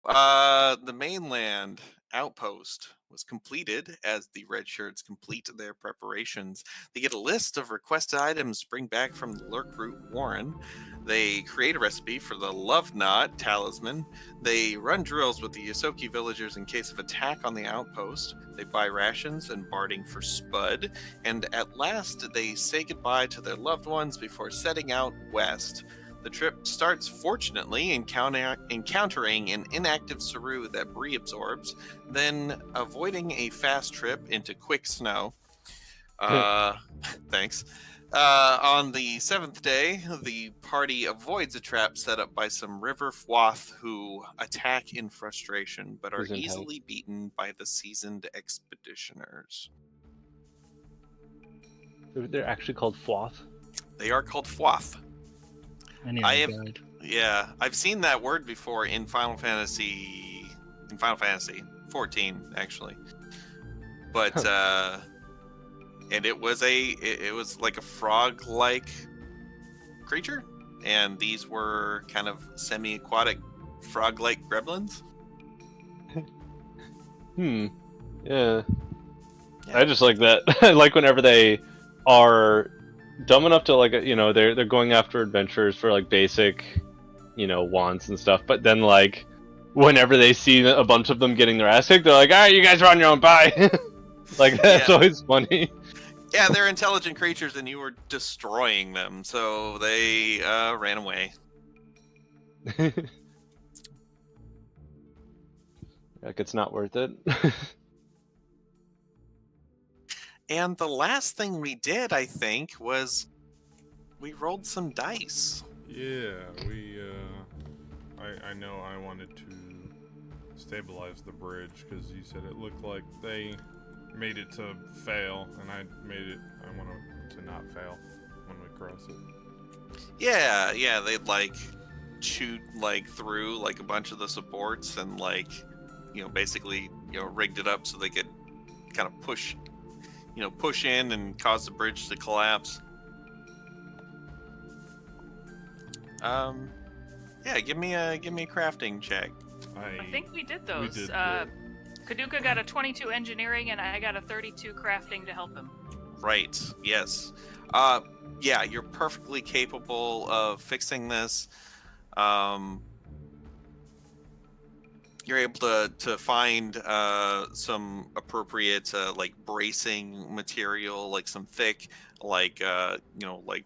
The mainland outpost was completed as the red shirts complete their preparations. They get a list of requested items to bring back from the Lurk Root Warren. They create a recipe for the Love Knot talisman. They run drills with the Yosoki villagers in case of attack on the outpost. They buy rations and barding for Spud. And at last, they say goodbye to their loved ones before setting out west. The trip starts, fortunately, encountering an inactive Saru that Bree absorbs, then avoiding a fast trip into quick snow. Uh, thanks. On the seventh day, the party avoids a trap set up by some river fwath who attack in frustration, but are easily beaten by the seasoned expeditioners. They're actually called fwath? They are called fwath. I have, yeah, I've seen that word before in Final Fantasy 14, actually. But and it was like a frog-like creature, and these were kind of semi-aquatic frog-like gremlins. Yeah. I just like that. I like whenever they are dumb enough to, like, you know, they're going after adventures for like basic, you know, wants and stuff, but then like whenever they see a bunch of them getting their ass kicked, they're like, all right, you guys are on your own, bye. Like, that's always funny. Yeah, they're intelligent creatures and you were destroying them, so they ran away. Like, it's not worth it. And the last thing we did, I think, was we rolled some dice. Yeah, I know I wanted to stabilize the bridge because you said it looked like they made it to fail, and I want it to not fail when we cross it. Yeah, they'd like chewed like through like a bunch of the supports and like, you know, basically, you know, rigged it up so they could kind of push in and cause the bridge to collapse. Yeah, give me a crafting check. I think we did those. We did Kaduka got a 22 engineering, and I got a 32 crafting to help him. Right. Yes. Yeah, you're perfectly capable of fixing this. You're able to find some appropriate like bracing material, like some thick, like you know, like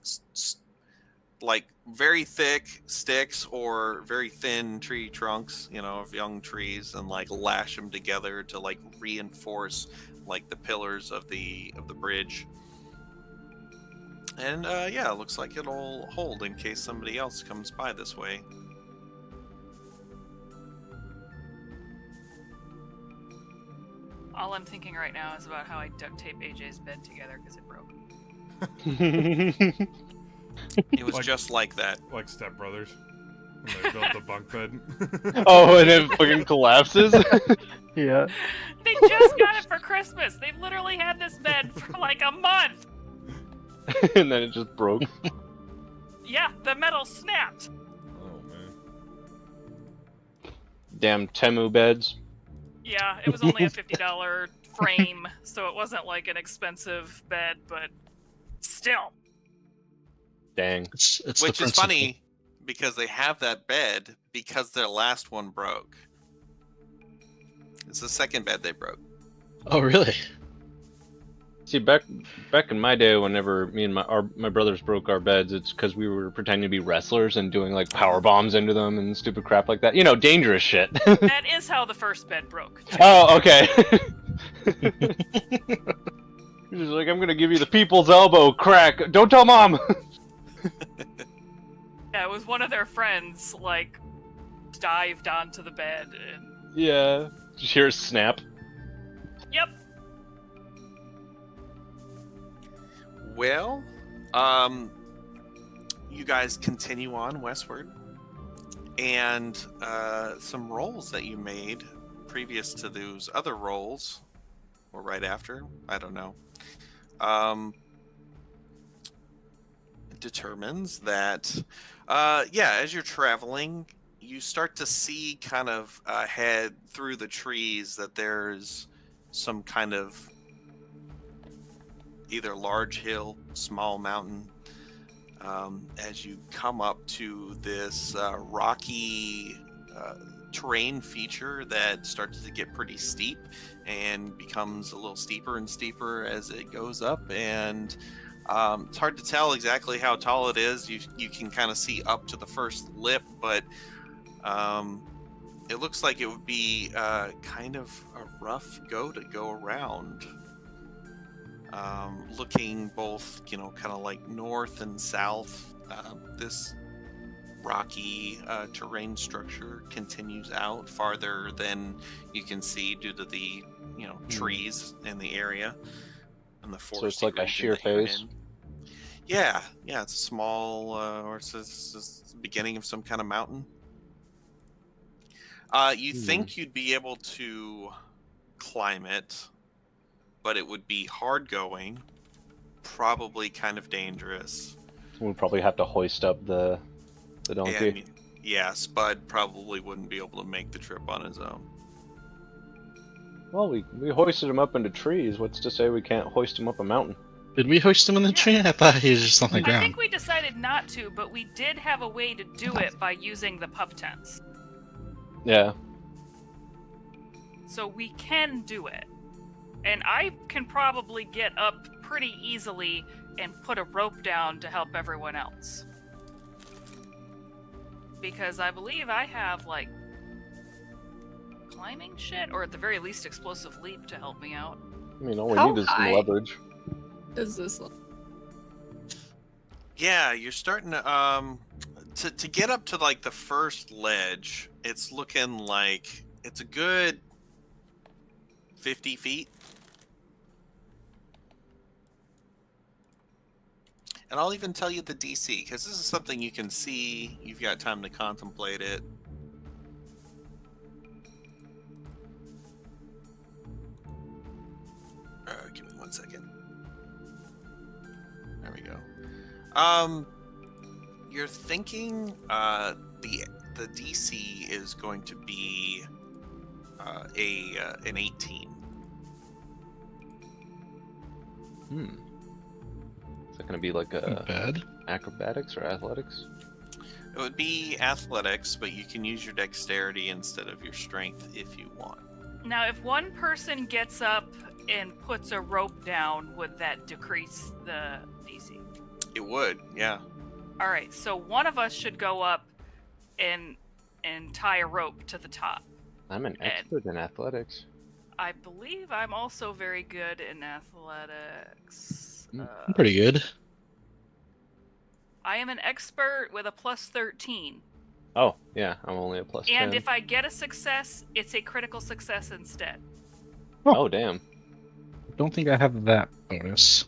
very thick sticks or very thin tree trunks, you know, of young trees, and like lash them together to like reinforce like the pillars of the bridge. And yeah, it looks like it'll hold in case somebody else comes by this way. All I'm thinking right now is about how I duct tape AJ's bed together because it broke. It was just like that. Like Step Brothers. When they built the bunk bed. Oh, and it fucking collapses? Yeah. They just got it for Christmas. They've literally had this bed for like a month. And then it just broke. Yeah, the metal snapped. Oh, man. Damn Temu beds. Yeah, it was only a $50 frame, so it wasn't like an expensive bed, but still. Dang. It's Which is funny because they have that bed because their last one broke. It's the second bed they broke. Oh, really? See, back in my day, whenever me and my brothers broke our beds, it's because we were pretending to be wrestlers and doing like power bombs into them and stupid crap like that. You know, dangerous shit. That is how the first bed broke. Oh, okay. She's like, I'm gonna give you the people's elbow crack. Don't tell mom. Yeah, it was one of their friends, like, dived onto the bed. And... Yeah. Just hear a snap. Yep. Well, you guys continue on westward, and some rolls that you made previous to those other rolls, or right after, I don't know, determines that, yeah, as you're traveling, you start to see kind of ahead through the trees that there's some kind of either large hill, small mountain. As you come up to this rocky terrain feature that starts to get pretty steep and becomes a little steeper and steeper as it goes up, and it's hard to tell exactly how tall it is. You can kind of see up to the first lip, but it looks like it would be kind of a rough go to go around. Looking both, kind of like north and south, this rocky terrain structure continues out farther than you can see due to the, trees in the area and the forest. So it's like a sheer face. Yeah, it's a small, or it's the beginning of some kind of mountain. You think you'd be able to climb it, but it would be hard going, probably kind of dangerous. We'd probably have to hoist up the donkey. And, yeah, Spud probably wouldn't be able to make the trip on his own. Well, we hoisted him up into trees. What's to say we can't hoist him up a mountain? Did we hoist him in the tree? I thought he was just on the I ground. think we decided not to, but we did have a way to do it by using the pup tents. Yeah. So we can do it. And I can probably get up pretty easily and put a rope down to help everyone else. Because I believe I have, climbing shit, or at the very least explosive leap to help me out. I mean, all we How need is some high? leverage. Is this one? Yeah, you're starting to get up to the first ledge. It's looking like it's a good 50 feet. And I'll even tell you the DC, because this is something you can see. You've got time to contemplate it. Give me 1 second. There we go. You're thinking the DC is going to be an 18. Is that going to be like Not bad. acrobatics or athletics? It would be athletics, but you can use your dexterity instead of your strength if you want. Now, if one person gets up and puts a rope down, would that decrease the DC? It would, yeah. All right, so one of us should go up and tie a rope to the top. I'm an expert in athletics. I believe I'm also very good in athletics. I'm pretty good. I am an expert with a plus 13. Oh, yeah, I'm only a plus 10. And if I get a success, it's a critical success instead. Oh, damn. I don't think I have that bonus.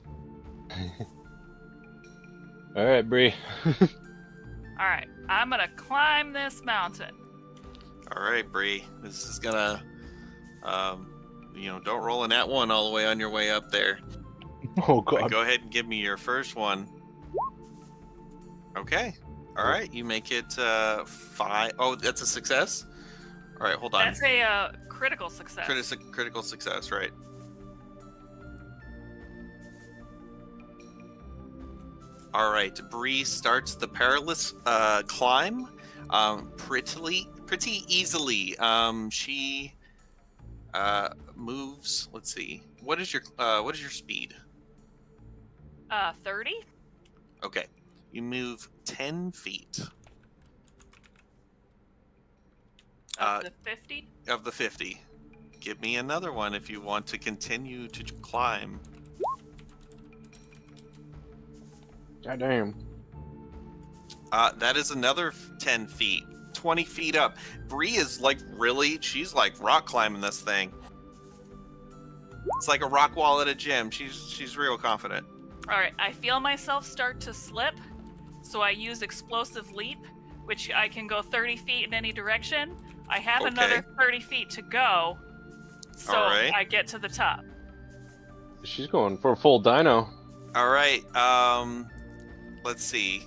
Alright, Bree. Alright, I'm gonna climb this mountain. All right, Bree. This is gonna, don't roll a nat 1 all the way on your way up there. Oh, But God. go ahead and give me your first one. Okay. All right. You make it 5. Oh, that's a success? All right, hold on. That's a critical success. Critical success, right? All right. Bree starts the perilous climb pretty easily. She moves. Let's see. What is your speed? 30? Okay. You move 10 feet. Of the 50? Of the 50. Give me another one if you want to continue to climb. God damn. That is another 10 feet. 20 feet up. Bree is she's rock climbing this thing. It's like a rock wall at a gym. She's real confident. Alright, I feel myself start to slip, so I use explosive leap, which I can go 30 feet in any direction. I have another 30 feet to go, so Alright. I get to the top. She's going for a full dino. All right. Let's see.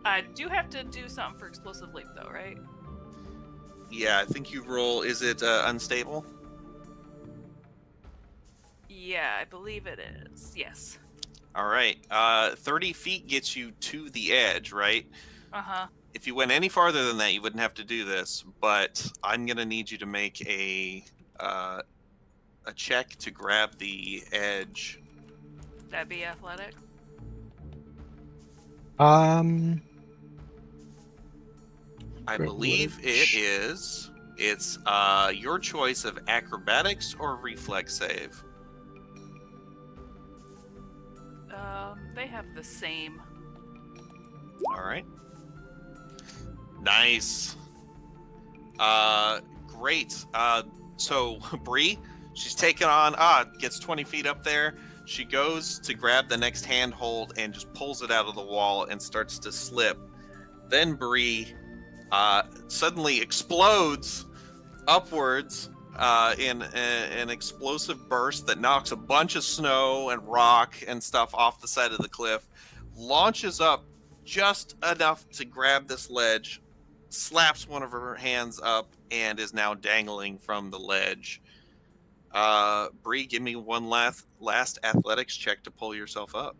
I do have to do something for explosive leap, though, right? Yeah, I think you roll. Is it unstable? Yeah, I believe it is. Yes. All right. 30 feet gets you to the edge, right? Uh-huh. If you went any farther than that, you wouldn't have to do this. But I'm gonna need you to make a check to grab the edge. That'd be athletic. Um, I believe it is. It's your choice of acrobatics or reflex save. They have the same. All right. Nice. Great. So Bree, she's taken on. Gets 20 feet up there. She goes to grab the next handhold and just pulls it out of the wall and starts to slip. Then Bree suddenly explodes upwards in an explosive burst that knocks a bunch of snow and rock and stuff off the side of the cliff, launches up just enough to grab this ledge, slaps one of her hands up, and is now dangling from the ledge. Bree, give me one last athletics check to pull yourself up.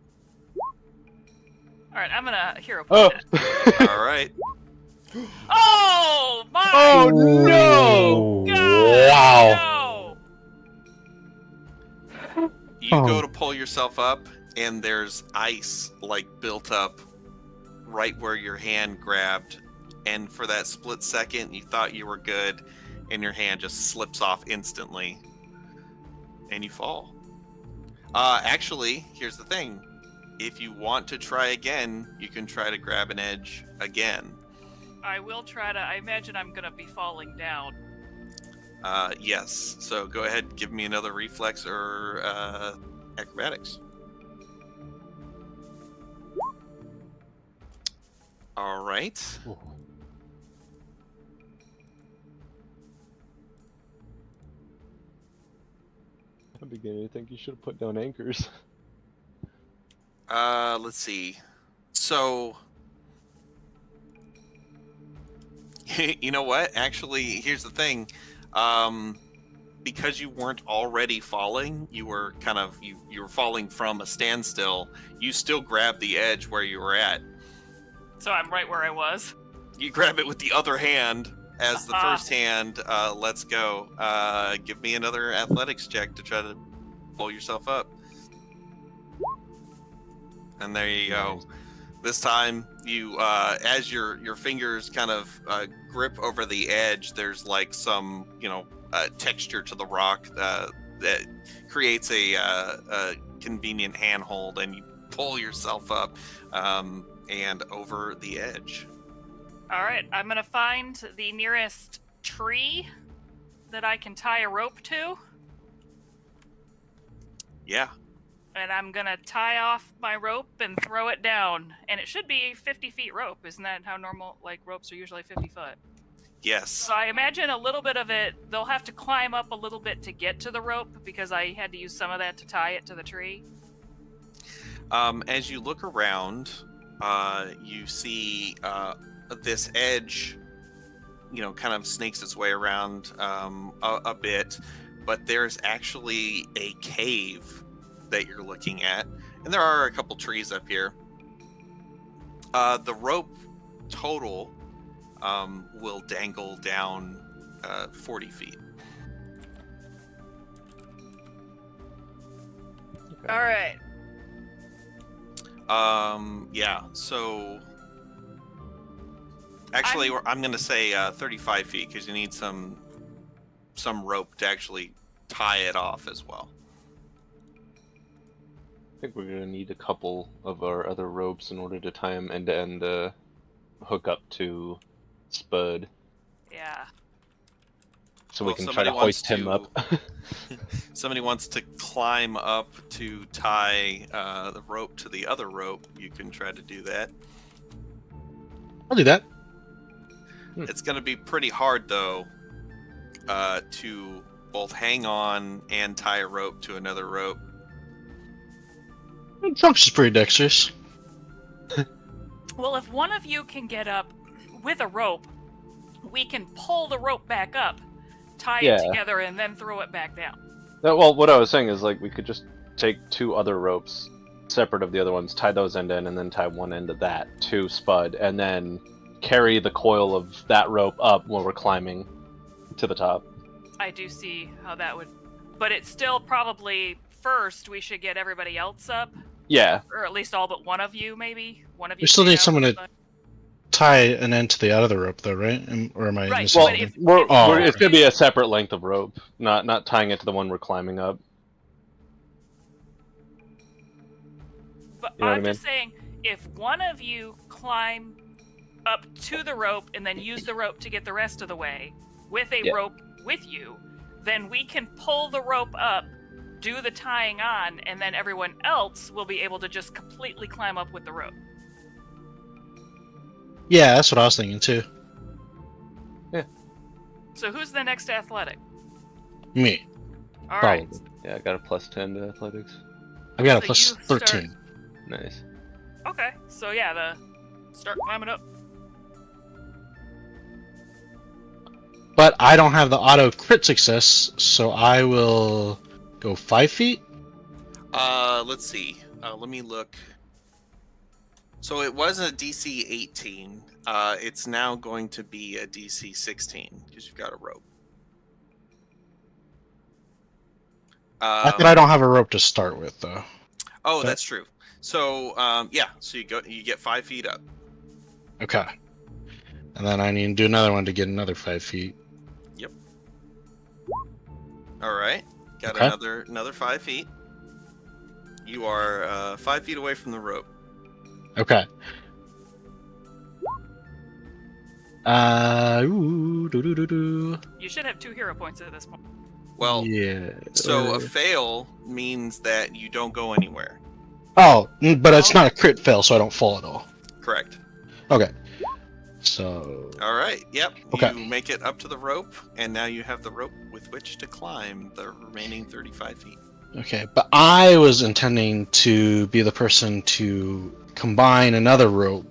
All right, I'm gonna hero Oh! point it. All right. Oh my! Oh no! God, Wow. no! You go to pull yourself up, and there's ice like built up right where your hand grabbed. And for that split second, you thought you were good, and your hand just slips off instantly, and you fall. Actually, here's the thing. If you want to try again, you can try to grab an edge again. I will try to. I imagine I'm gonna be falling down. Yes. So go ahead, give me another reflex or acrobatics. All right. At the beginning, I think you should have put down anchors. Let's see. So, you know what? Actually, here's the thing. Because you weren't already falling, you were kind of you were falling from a standstill. You still grabbed the edge where you were at. So I'm right where I was. You grab it with the other hand as the first hand. Let's go. Give me another athletics check to try to pull yourself up. And there you go. This time, you as your fingers kind of grip over the edge, there's like some texture to the rock that creates a convenient handhold, and you pull yourself up and over the edge. All right, I'm gonna find the nearest tree that I can tie a rope to. Yeah. And I'm gonna tie off my rope and throw it down. And it should be 50 feet rope. Isn't that how normal, ropes are usually 50 foot? Yes. So I imagine a little bit of it, they'll have to climb up a little bit to get to the rope because I had to use some of that to tie it to the tree. As you look around, you see this edge, kind of snakes its way around a bit, but there's actually a cave that you're looking at, and there are a couple trees up here. The rope total will dangle down 40 feet. Okay. All right. Yeah, so actually I'm going to say 35 feet because you need some rope to actually tie it off as well. I think we're gonna need a couple of our other ropes in order to tie them end to end hook up to Spud. Yeah. So we can try to hoist him up. Somebody wants to climb up to tie the rope to the other rope. You can try to do that. I'll do that. It's going to be pretty hard, though, to both hang on and tie a rope to another rope. Trunks is pretty dexterous. Well, if one of you can get up with a rope, we can pull the rope back up, tie Yeah. it together, and then throw it back down. Well, what I was saying is like we could just take 2 other ropes separate of the other ones, tie those end in, and then tie one end of that to Spud, and then carry the coil of that rope up while we're climbing to the top. I do see how that would, but it's still probably first we should get everybody else up, Yeah. or at least all but one of you, maybe one of you. We still stay need out someone on to the- tie an end to the other rope, though, right? Or am I Right, missing but something? if- It's gonna be a separate length of rope, not tying it to the one we're climbing up. But You know what I'm I just saying, if one of you climb up to the rope and then use the rope to get the rest of the way with a Yeah. rope with you, then we can pull the rope up, do the tying on, and then everyone else will be able to just completely climb up with the rope. Yeah, that's what I was thinking too. So who's the next athletic? Me. All right. Probably. Yeah, I got a +10 to athletics. I've got a So plus you start- 13. Nice. Okay. So yeah, start climbing up. But I don't have the auto crit success, so I will go 5 feet. Let's see. Let me look. So it was a DC 18. It's now going to be a DC 16 because you've got a rope. I thought I don't have a rope to start with, though. Oh, Okay. that's true. So yeah, so you get 5 feet up. Okay. And then I need to do another one to get another 5 feet. All right, got Okay. another 5 feet. You are 5 feet away from the rope. Okay. Doo-doo-doo-doo. You should have 2 hero points at this point. Well, yeah. so a fail means that you don't go anywhere. Oh, but it's not a crit fail, so I don't fall at all. Correct. Okay. So. All right. Yep. Okay. You make it up to the rope, and now you have the rope with which to climb the remaining 35 feet. Okay, but I was intending to be the person to combine another rope.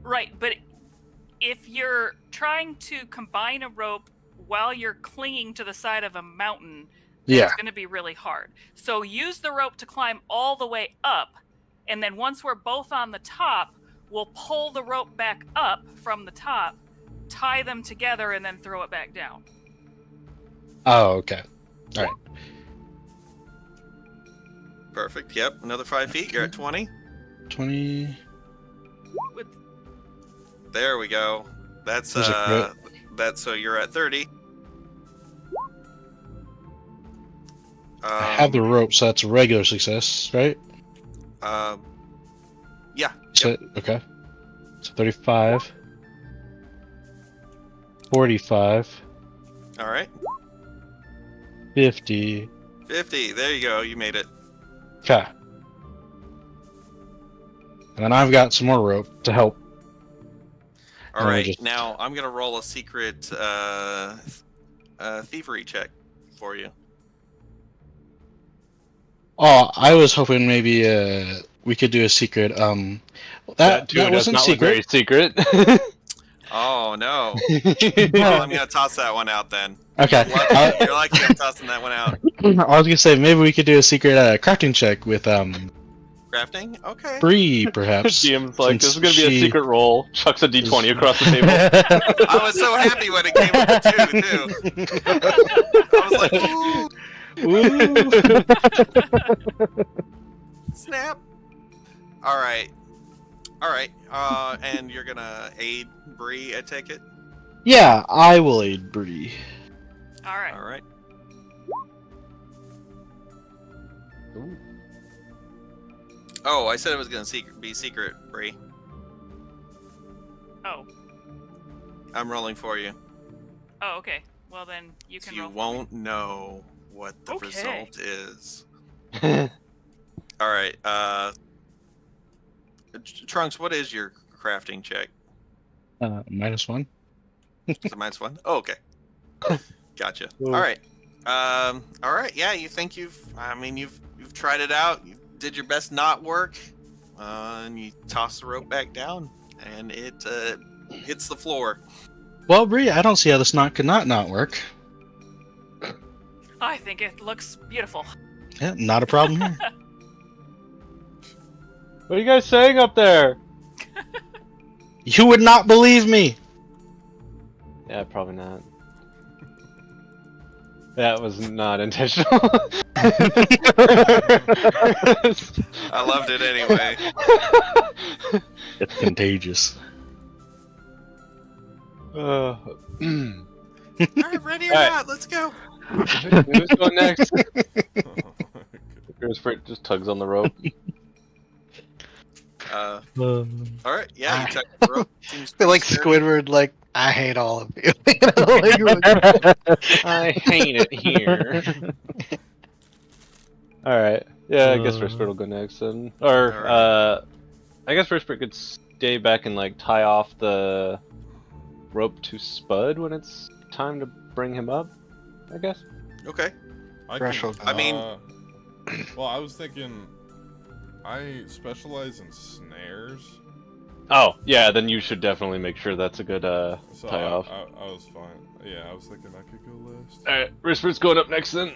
Right, but if you're trying to combine a rope while you're clinging to the side of a mountain, Yeah. it's going to be really hard. So use the rope to climb all the way up, and then once we're both on the top, we'll pull the rope back up from the top, tie them together, and then throw it back down. Oh, okay. All right. Perfect. Yep. Another 5 feet. You're at 20. 20. With There we go. That's There's a that's so you're at 30. I have the rope, so that's a regular success, right? Yeah. So, okay. So 35. 45. All right. 50. 50. There you go. You made it. Okay. And then I've got some more rope to help. All And we'll right. just- Now I'm gonna roll a secret thievery check for you. Oh, I was hoping maybe we could do a secret. That too does wasn't not look very secret. secret. Oh no. Well, I'm gonna toss that one out then. Okay. You're lucky I'm tossing that one out. I was gonna say maybe we could do a secret crafting check with Crafting? Okay. Bree, perhaps. GM's like, this is gonna be a She- secret roll. Chucks a d20 across the table. I was so happy when it came up with 2 too. I was like, ooh, snap. All right. And you're gonna aid Bree, I take it. Yeah, I will aid Bree. all right. All right. Oh, I said it was gonna be secret, Bree. Oh, I'm rolling for you. okay. Well then you can You roll. won't know what the Okay. result is. All right. Trunks, what is your crafting check? -1. Is it -1? Oh, okay. Gotcha. Cool. All right. All right. Yeah, you think you've tried it out. You did your best not work, and you toss the rope back down, and it hits the floor. Well, Bree, I don't see how this knot could not work. I think it looks beautiful. Yeah, not a problem here. What are you guys saying up there? You would not believe me. Yeah, probably not. That was not intentional. I loved it anyway. It's contagious. All right, ready or All right. not, let's go. Who's going next? Spirit just tugs on the rope. All right, yeah, you tug the rope. Seems feel like pretty sturdy. Squidward, like, I hate all of you. I hate it here. Alright. Yeah, I guess Spirit will go next then. Or, Alright. I guess Spirit could stay back and, like, tie off the rope to Spud when it's time to bring him up, I guess. Okay. Threshold. I mean- well, I was thinking, I specialize in snares, Oh, yeah, then you should definitely make sure that's a good, so tie off. I was fine. Yeah, I was thinking I could go last. Alright, Spirit's going up next then.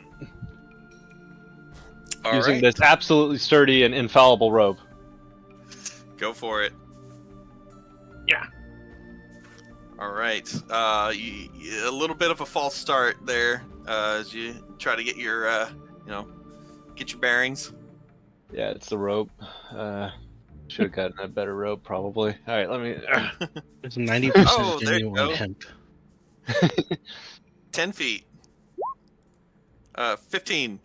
All Using right, this absolutely sturdy and infallible rope. go for it. Yeah. All right. A little bit of a false start there as you try to get your, get your bearings. Yeah, it's the rope. Should have gotten a better rope, probably. Alright, let me... There's 90% Oh, there you genuine go. hemp. 10 feet. 15.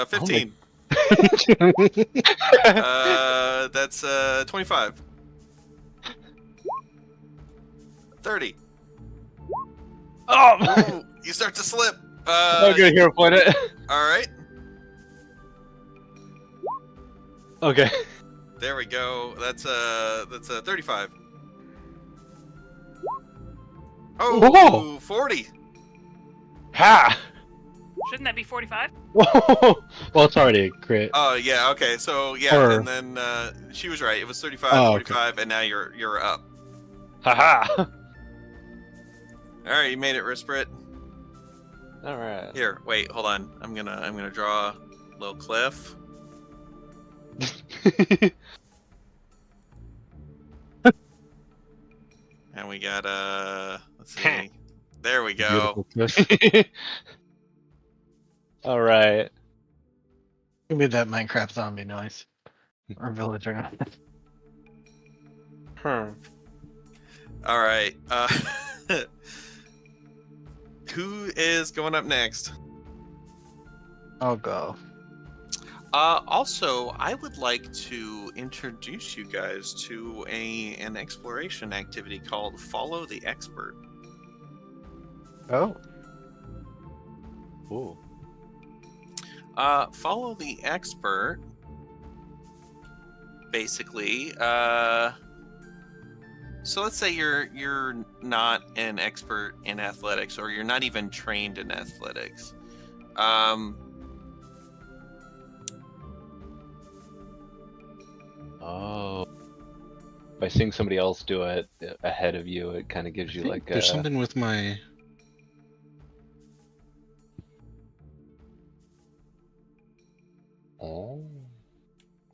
15. That's 25. 30. Oh! Ooh, you start to slip. I'm gonna hero point it. All right. Okay. There we go. That's 35. Oh, Whoa. 40. Ha! Shouldn't that be 45? Whoa! Well, it's already a crit. Oh yeah. Okay. So yeah, Or- and then she was right. It was 35, Oh, okay. 45, and now you're up. Haha! All right, you made it, Risprit. Alright. Here, wait, hold on. I'm gonna draw a little cliff. And we got let's see. There we go. Beautiful cliff. Alright. Give me that Minecraft zombie noise. Or villager. Hmm. All right. Who is going up next? I'll go. Also, I would like to introduce you guys to an exploration activity called Follow the Expert. Oh. Ooh. Follow the Expert. Basically, so let's say you're not an expert in athletics, or you're not even trained in athletics. Oh. By seeing somebody else do it ahead of you, it kind of gives you like There's a... something with my... Oh.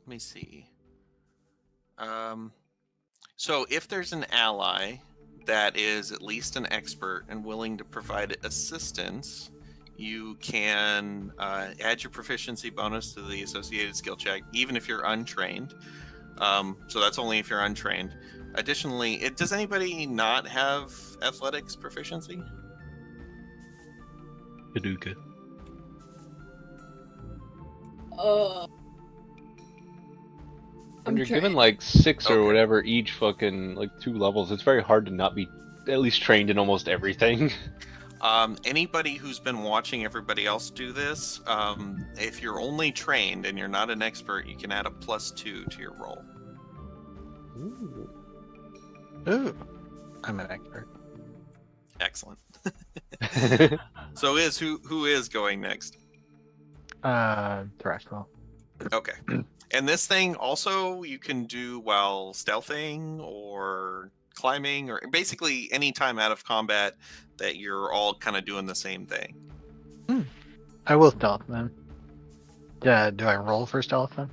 Let me see. So if there's an ally that is at least an expert and willing to provide assistance, you can add your proficiency bonus to the associated skill check, even if you're untrained. So that's only if you're untrained. Additionally, does anybody not have athletics proficiency? Paducah. When you're given trained. like 6 or Okay. whatever each fucking like 2 levels, it's very hard to not be at least trained in almost everything. Anybody who's been watching everybody else do this, if you're only trained and you're not an expert, you can add a +2 to your roll. Ooh. Ooh. I'm an expert. Excellent. So who is going next? Threshold. Okay. And this thing also you can do while stealthing or climbing or basically any time out of combat that you're all kind of doing the same thing. I will stealth then. Yeah, do I roll for stealth then?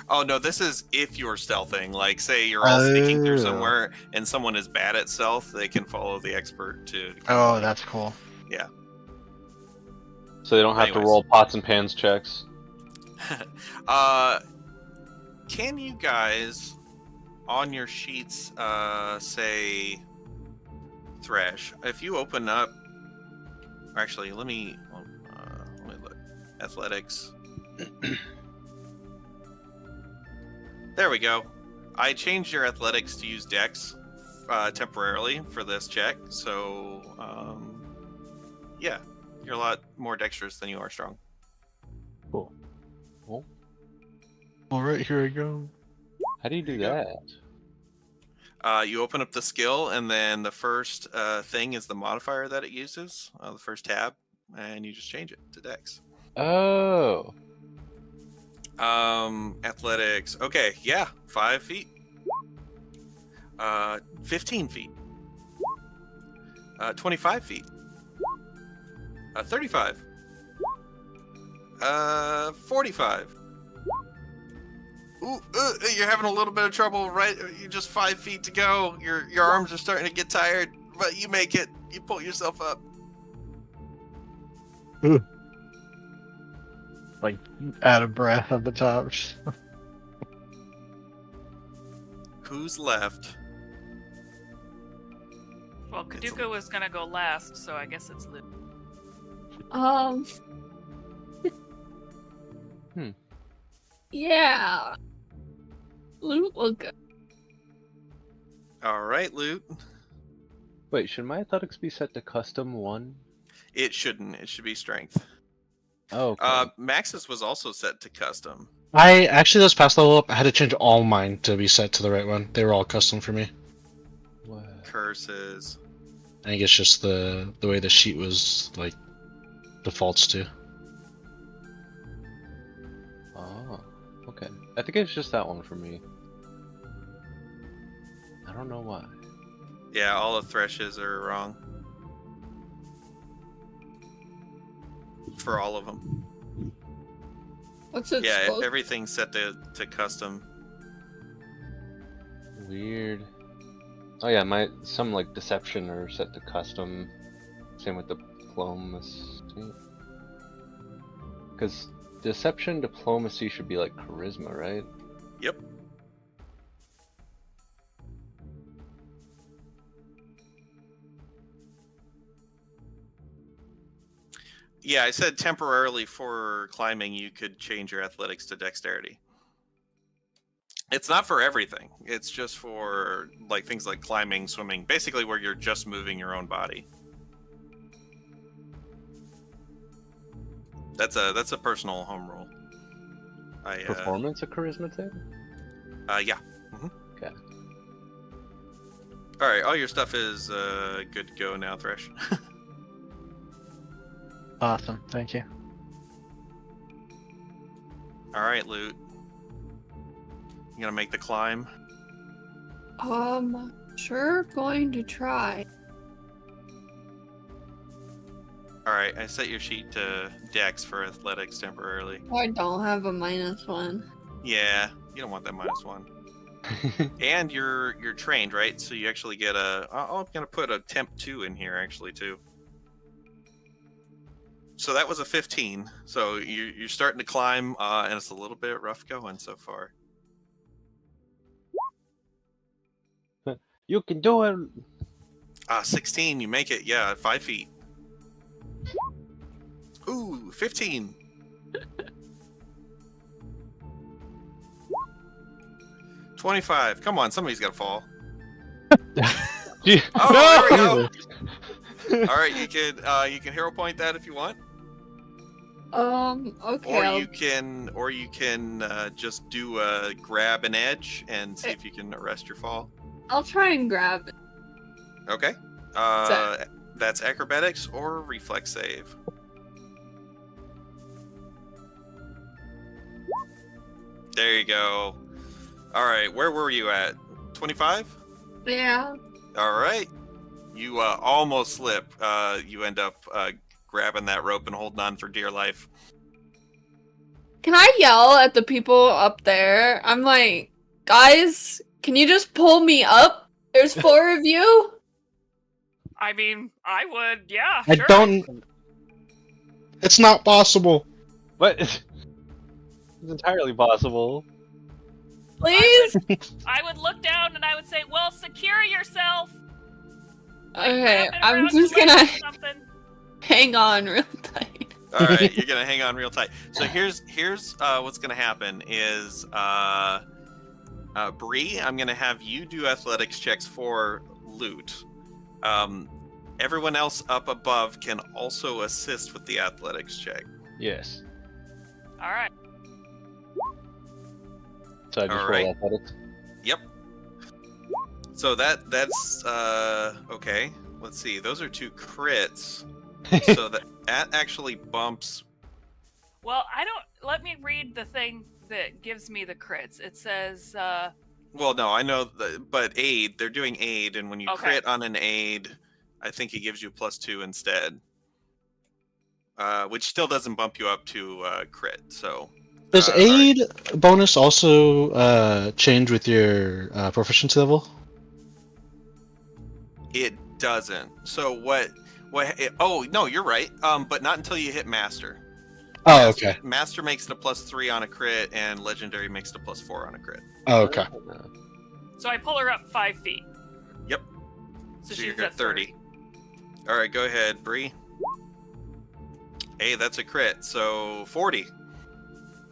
Oh no, this is if you're stealthing. Like say you're all sneaking through somewhere and someone is bad at stealth, they can follow the expert to Oh, that's cool. yeah. So they don't have to Anyways. roll pots and pans checks. Can you guys on your sheets say Thresh? If you open up, actually, let me look. Athletics. There we go. I changed your athletics to use Dex temporarily for this check. So yeah, you're a lot more dexterous than you are strong. Cool. Well, All right, here I go. how do you do you go. that? You open up the skill, and then the first thing is the modifier that it uses, the first tab, and you just change it to Dex. Oh. Athletics. Okay, yeah, 5 feet. 15 feet. 25 feet. 35. 45. Ooh, you're having a little bit of trouble, right? You're just 5 feet to go. Your arms are starting to get tired, but you make it. You pull yourself up. Like out of breath at the top. Who's left? Well, Kaduka was gonna go last, so I guess it's Luke. Yeah. Loot will go. All right, Loot. Wait, should my athletics be set to custom 1? It shouldn't. It should be strength. Oh, okay. Max's was also set to custom. I actually this past level up, I had to change all mine to be set to the right one. They were all custom for me. What? Curses. I think it's just the way the sheet was like defaults to. Oh, okay. I think it's just that one for me. I don't know why. Yeah, all the threshes are wrong. For all of them. What's it Yeah, supposed everything's set to custom. Weird. Oh yeah, some like deception are set to custom. Same with diplomacy. Because deception, diplomacy should be like charisma, right? Yep. Yeah, I said temporarily for climbing, you could change your athletics to dexterity. It's not for everything. It's just for like things like climbing, swimming, basically where you're just moving your own body. That's a personal home rule. Performance a charisma thing? Yeah. Mm-hmm. Okay. All right, all your stuff is good to go now, Thresh. Awesome, thank you. All right, Loot. You gonna make the climb? Sure, going to try. All right, I set your sheet to Dex for athletics temporarily. I don't have a -1. Yeah, you don't want that -1. And you're trained, right? So you actually get a. I'm gonna put a temp 2 in here actually too. So that was a 15. So you're starting to climb, and it's a little bit rough going so far. You can do it. 16, you make it. Yeah, 5 feet. Ooh, 15. 25. Come on, somebody's got to fall. Oh, there we go. All right, you can hero point that if you want, Okay. or you can just do a grab an edge and see if you can arrest your fall. I'll try and grab it. Okay. That's acrobatics or reflex save. There you go. All right, where were you at? 25? Yeah. All right. You almost slip. You end up grabbing that rope and holding on for dear life. Can I yell at the people up there? I'm like, guys, can you just pull me up? There's 4 of you. I mean, I would, yeah, I sure. don't. It's not possible. But it's entirely possible. Please? I would look down and I would say, well, secure yourself. Like, Okay, wrap it I'm around just your waist gonna or something. hang on real tight. All right, you're gonna hang on real tight. So here's what's gonna happen is Bree, I'm gonna have you do athletics checks for loot. Everyone else up above can also assist with the athletics check. Yes. All right. So I just All roll right. athletics. Yep. So that's okay. Let's see. Those are 2 crits. So that actually bumps. Well, let me read the thing that gives me the crits. It says, Well, no, I know, but aid. They're doing aid, and when you Okay. crit on an aid, I think it gives you +2 instead. Which still doesn't bump you up to crit. So. Does all right. aid bonus also change with your proficiency level? It doesn't. So what? Oh no, you're right. But not until you hit master. Oh, okay. Master makes it a +3 on a crit, and legendary makes it a +4 on a crit. Oh, okay. so I pull her up 5 feet. Yep. So So you're she's at 30. All right, go ahead, Bree. Hey, that's a crit. So 40.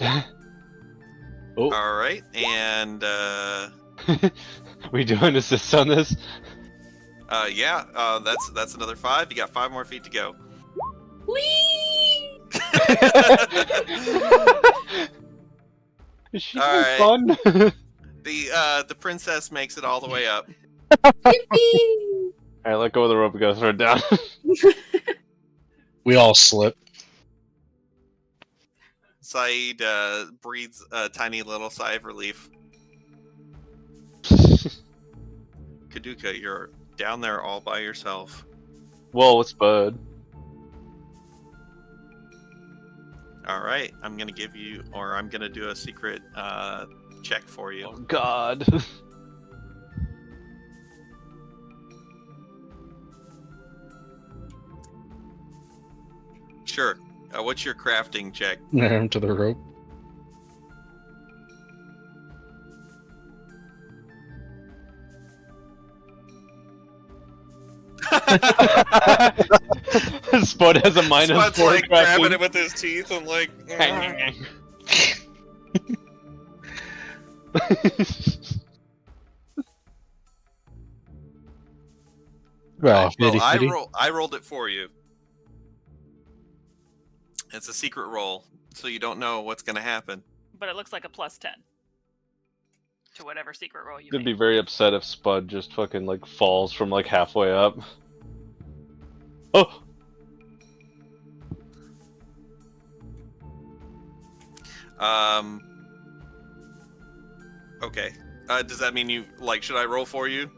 Oh. All right, and We doing assists on this? yeah, that's another 5. You got 5 more feet to go. Whee! Is she All right. fun? The princess makes it all the way up. Yippee! Alright, let go of the rope and go throw it down. We all slip. Saeed breathes a tiny little sigh of relief. Kaduka, you're down there all by yourself. Whoa, it's Bud. All right, I'm gonna give you, or I'm gonna do a secret check for you. Oh god. Sure. What's your crafting check? Near him to the rope. Spud has a minus Spud's 4 like crafting. grabbing it with his teeth and like. Well, Well, I 50-50. rolled it for you. It's a secret roll, so you don't know what's gonna happen. But it looks like a +10 to whatever secret roll you I'd be made. very upset if Spud just fucking like falls from like halfway up. Oh! Okay. Does that mean you like? Should I roll for you?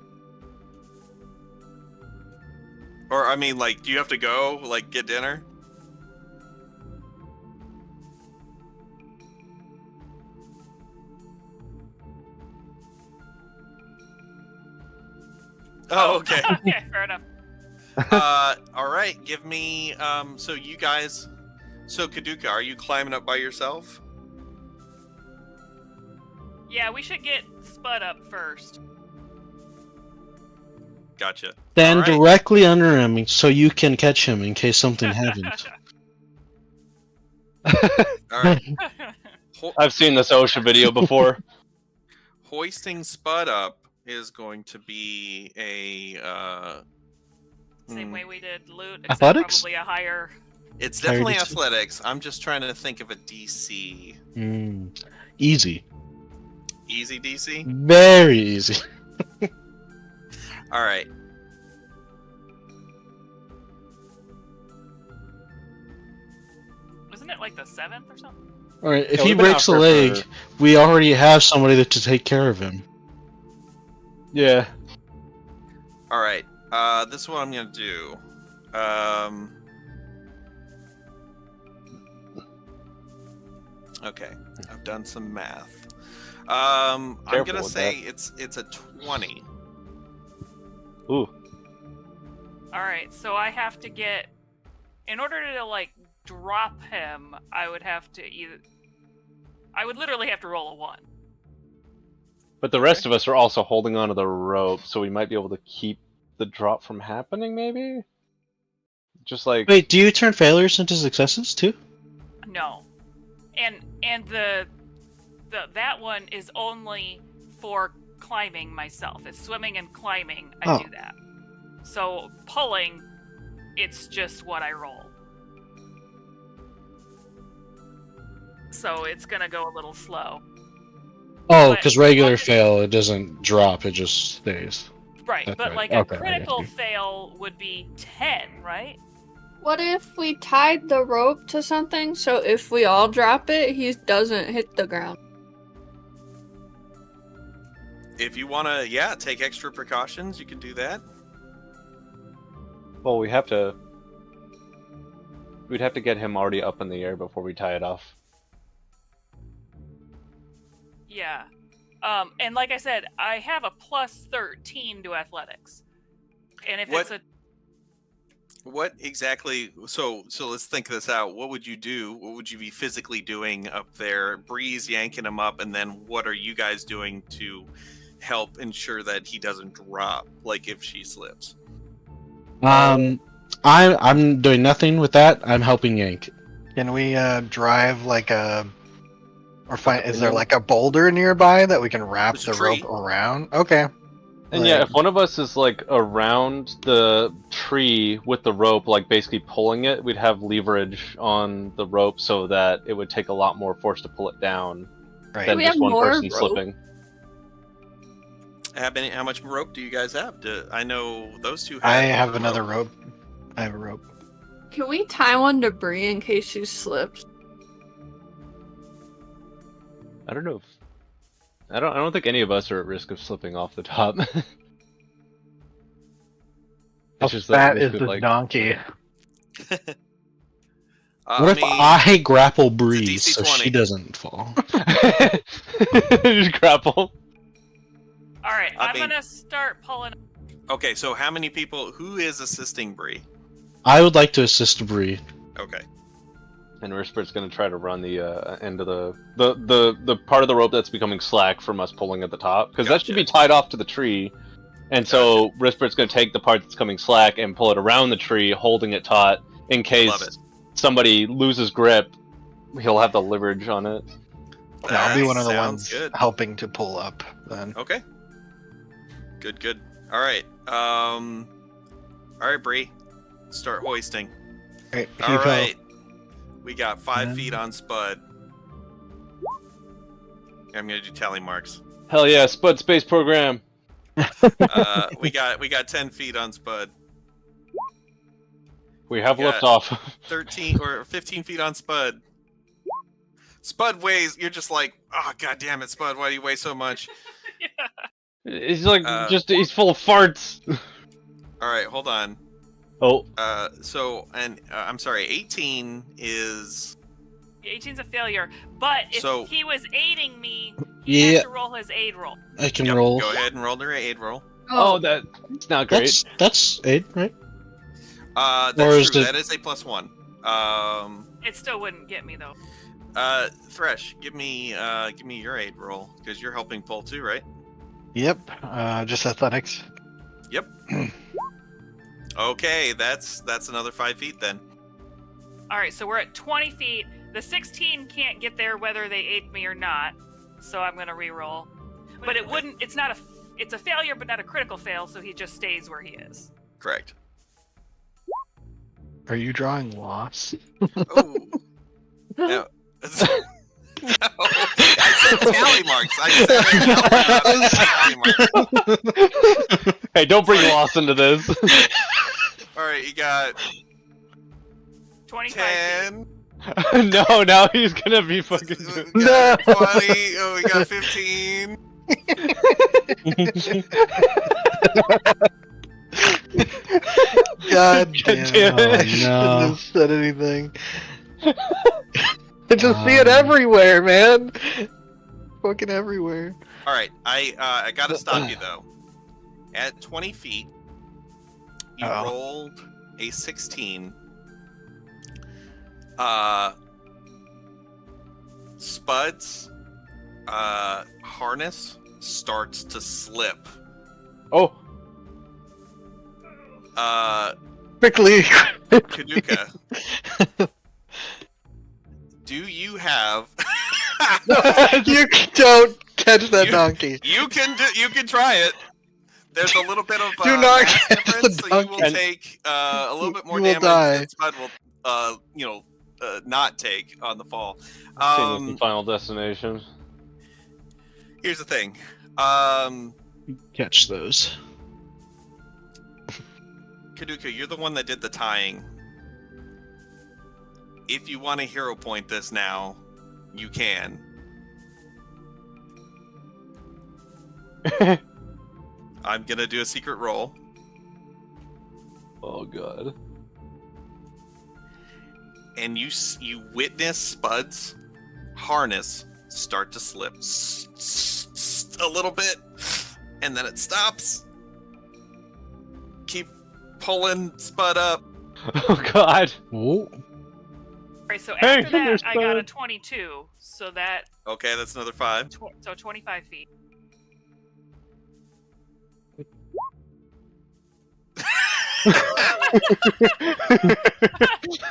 Or I mean, like, do you have to go like get dinner? Oh, okay. Okay, fair enough. All right. Give me. So you guys. So Kaduka, are you climbing up by yourself? Yeah, we should get Spud up first. Gotcha. Stand All right. directly under him so you can catch him in case something happens. All right. I've seen this OSHA video before. Hoisting Spud up is going to be a. Same way we did loot, except Athletics? probably a higher. It's definitely DC? athletics. I'm just trying to think of a DC. Easy. Easy DC? Very easy. All right. Wasn't it like the 7th or something? Alright, if Yeah, he we've been breaks a after leg, for- we already have somebody to take care of him. Yeah. All right. This is what I'm gonna do. Okay, I've done some math. I'm Careful gonna with say it's a 20. Ooh. All right, so I have to get, in order to like drop him, I would literally have to roll a 1. But the rest of us are also holding onto the rope, so we might be able to keep the drop from happening, maybe? Just like... Wait, do you turn failures into successes too? No, and the that one is only for climbing myself. It's swimming and climbing. I Oh. do that. So pulling, it's just what I roll. So it's gonna go a little slow. Oh, But- because regular fail, it doesn't drop, it just stays. Right, That's but right. like Okay, a I critical get you. fail would be 10, right? What if we tied the rope to something so if we all drop it, he doesn't hit the ground? If you wanna, yeah, take extra precautions, you can do that. Well, we'd have to get him already up in the air before we tie it off. Yeah. And like I said, I have a plus 13 to athletics. And if it's a What exactly? So let's think this out. What would you do? What would you be physically doing up there? Bree's yanking him up, and then what are you guys doing to help ensure that he doesn't drop? Like if she slips. I'm doing nothing with that. I'm helping yank. Can we drive like a, or find? Is there like a boulder nearby that we can wrap There's a the tree. rope around? Okay. And yeah, Like- if one of us is like around the tree with the rope, like basically pulling it, we'd have leverage on the rope so that it would take a lot more force to pull it down Right. than We just have one more person rope? slipping. How much rope do you guys have? I know those two. I had have another rope. I have a rope. Can we tie one to Bree in case she slips? I don't know if I don't think any of us are at risk of slipping off the top. How It's just that fat we is could, this like- donkey? What if I grapple Bree DC so 20. she doesn't fall? Just grapple. all right, I I'm mean- gonna start pulling. Okay, so how many people? Who is assisting Bree? I would like to assist Bree. Okay. And Rispert's gonna try to run the end of the part of the rope that's becoming slack from us pulling at the top, because that should be Gotcha. tied off to the tree. And so Rispert's gonna take the part that's coming slack and pull it around the tree, holding it taut in Love case it. somebody loses grip. He'll have the leverage on it. Yeah, I'll be That one of the sounds ones good. helping to pull up then. Okay. Good. All right. All right, Bree. Start hoisting. Right, All right. We got 5 Then- feet on Spud. I'm gonna do tally marks. Hell yeah, Spud Space Program. We got 10 feet on Spud. We have We got- lift off. 13 or 15 feet on Spud. Spud weighs. You're just like, oh god damn it, Spud. Why do you weigh so much? He's like he's full of farts. All right, hold on. Oh, I'm sorry. 18 is 18's a failure, but if So- he was aiding me, he Yeah. has to roll his aid roll. I can Yep, roll. Go ahead and roll their aid roll. oh, that's not great. That's 8, right? That's Or is true. it- That is a +1. It still wouldn't get me though. Thresh, give me your aid roll because you're helping pull too, right? Yep. Just athletics. Yep. Okay, that's another 5 feet then. All right, so we're at 20 feet. The 16 can't get there whether they aid me or not, so I'm gonna re-roll. But it wouldn't. It's not a. It's a failure, but not a critical fail, so he just stays where he is. Correct. Are you drawing loss? Oh. No. No, I said tally marks. I said tally marks. Hey, don't bring Sorry. loss into this. All right, you got 25 feet. 10. No, now he's gonna be fucking. We got 20. Oh, we got 15. God damn damn it. I it. shouldn't No. have said anything. I just see it everywhere, man. Fucking everywhere. All right, I gotta stop you though. At 20 feet, you Uh-oh. rolled a 16. Spud's harness starts to slip. Oh, Quickly. Kaduka, do you have? You don't catch that donkey. You can try it. There's a little bit of Do not mass catch the difference, so you will donkey. take a little bit more You will damage die. than Spud will, not take on the fall. seen this in Final Destination. Here's the thing. Catch those. Kaduka, you're the one that did the tying. If you want to hero point this now, you can. I'm gonna do a secret roll. Oh god. And you witness Spud's harness start to slip a little bit, and then it stops. Keep pulling Spud up. Oh god. Oh. Right, so Hey, after that, there's I got a Spud. 22, so that Okay, that's another 5. so 25 feet.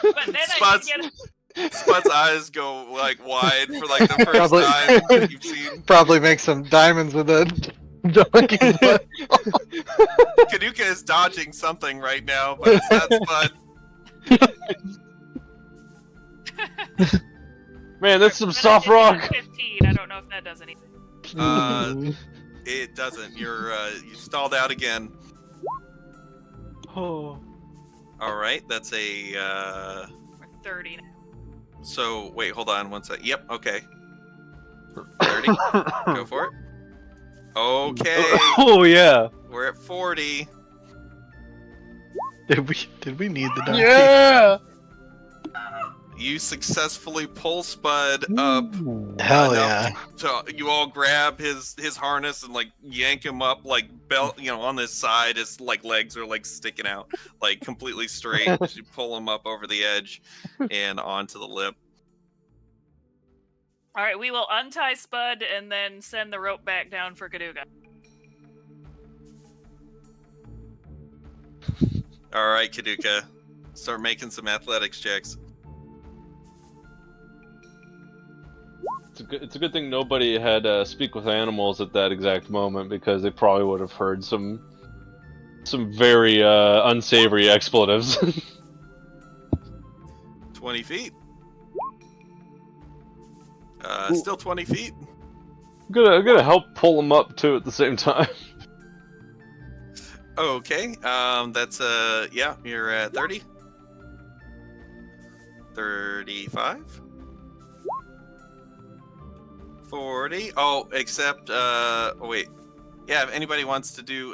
But then Spud's, I get Spud's eyes go like wide for like the first Probably- time that you've seen. Probably make some diamonds with a donkey butt. Kaduka is dodging something right now, but it's not Spud. Man, that's some then I soft did get a rock. 15. I don't know if that does anything. It doesn't. You stalled out again. Oh. All right, that's a. Or 30 now. So wait, hold on one sec. Yep. Okay. 30. Go for it. Okay, Oh yeah. we're at 40. Did we need the donkey? Yeah. You successfully pull Spud up. Hell enough yeah. to you all grab his harness and like yank him up like belt, on his side. His like legs are like sticking out, like completely straight. You pull him up over the edge and onto the lip. All right, we will untie Spud and then send the rope back down for Kaduga. All right, Kaduka, start making some athletics checks. It's a good thing nobody had speak with animals at that exact moment, because they probably would have heard some very unsavory expletives. 20 feet. Still 20 feet. I'm gonna help pull him up too at the same time. Okay. That's yeah. You're at 30. 35. 40. Oh, except oh wait. Yeah, if anybody wants to do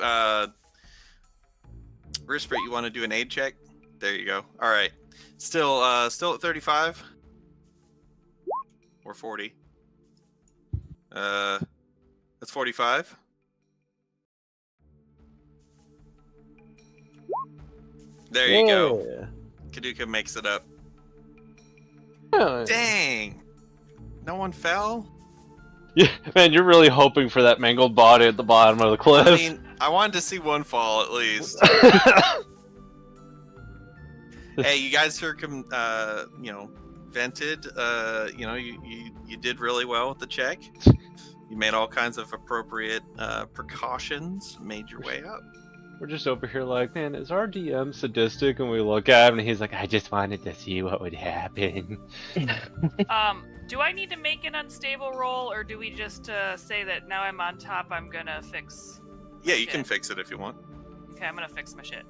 Rispert, you want to do an aid check? There you go. All right. Still at 35 or 40. That's 45. There you go. Kaduka makes it up. Yeah. Dang. No one fell? Yeah, man, you're really hoping for that mangled body at the bottom of the cliff. I mean, I wanted to see one fall at least. Hey, you guys vented. You did really well with the check. You made all kinds of appropriate precautions. Made your way up. We're just over here like, man, is our DM sadistic? And we look at him and he's like, I just wanted to see what would happen. Do I need to make an unstable roll, or do we just say that now I'm on top, I'm gonna fix? Yeah, you can shit? fix it if you want. Okay, I'm gonna fix my shit.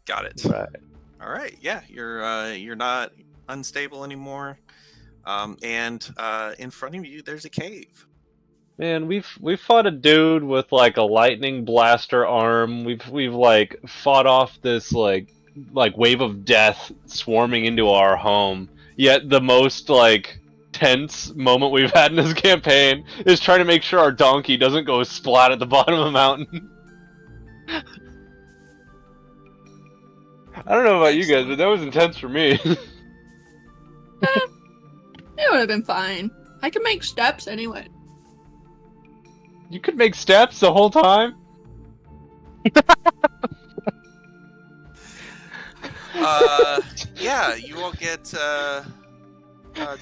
Got it. Right. All right, yeah, you're not unstable anymore, and in front of you there's a cave. Man, we've fought a dude with like a lightning blaster arm. We've like fought off this like wave of death swarming into our home. Yet the most like tense moment we've had in this campaign is trying to make sure our donkey doesn't go splat at the bottom of the mountain. I don't know about you guys, but that was intense for me. It would have been fine. I can make steps anyway. You could make steps the whole time. Yeah, you all get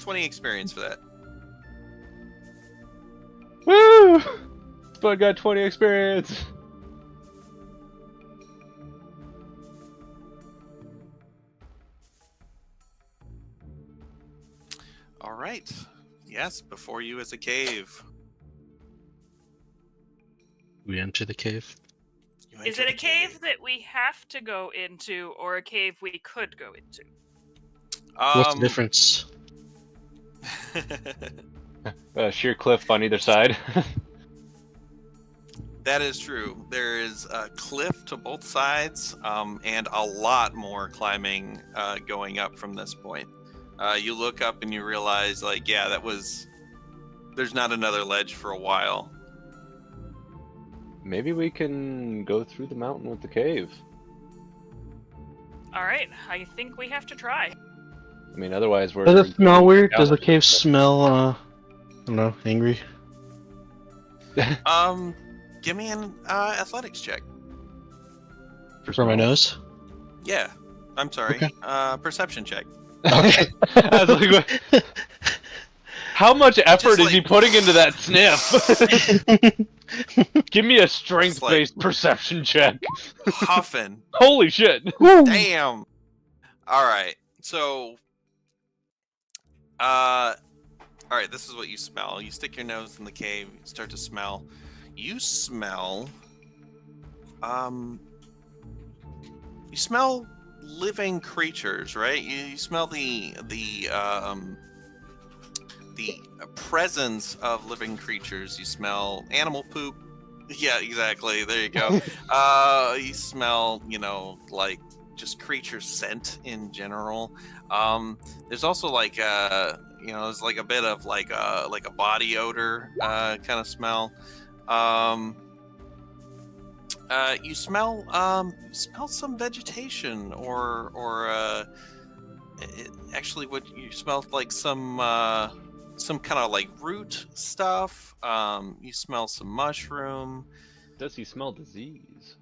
20 experience for that. Woo! Spud got 20 experience. All right. Yes, before you is a cave. We enter the cave. You Is enter it a the cave that we have to go into, or a cave we could go into? What's the difference? Sheer cliff on either side. That is true. There is a cliff to both sides, and a lot more climbing going up from this point. You look up and you realize, like, yeah, there's not another ledge for a while. Maybe we can go through the mountain with the cave. All right, I think we have to try. I mean, otherwise we're... Does it smell weird? Does the cave smell, I don't know, angry? Give me an athletics check. For my nose? Yeah, I'm sorry. Okay. Perception check. Okay. I was like, how much effort is he putting into that sniff? Give me a strength-based perception check. Huffing. Holy shit. Damn. All right. So, all right. This is what you smell. You stick your nose in the cave. You start to smell. You smell. You smell living creatures, right? You smell the presence of living creatures. You smell animal poop. Yeah, exactly. There you go. You smell, like just creature scent in general. There's also like there's like a bit of like a body odor kind of smell. You smell some vegetation or actually what you smell like some kind of like root stuff. You smell some mushroom. Does he smell disease?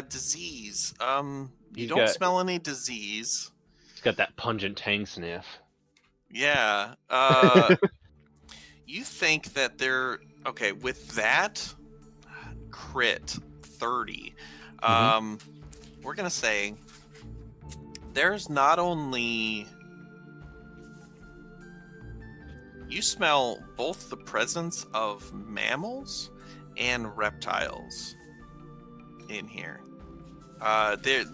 Disease. You He's don't got- smell any disease. He's got that pungent tang sniff. Yeah. You think that they're okay with that crit 30. We're gonna say there's not only you smell both the presence of mammals and reptiles in here.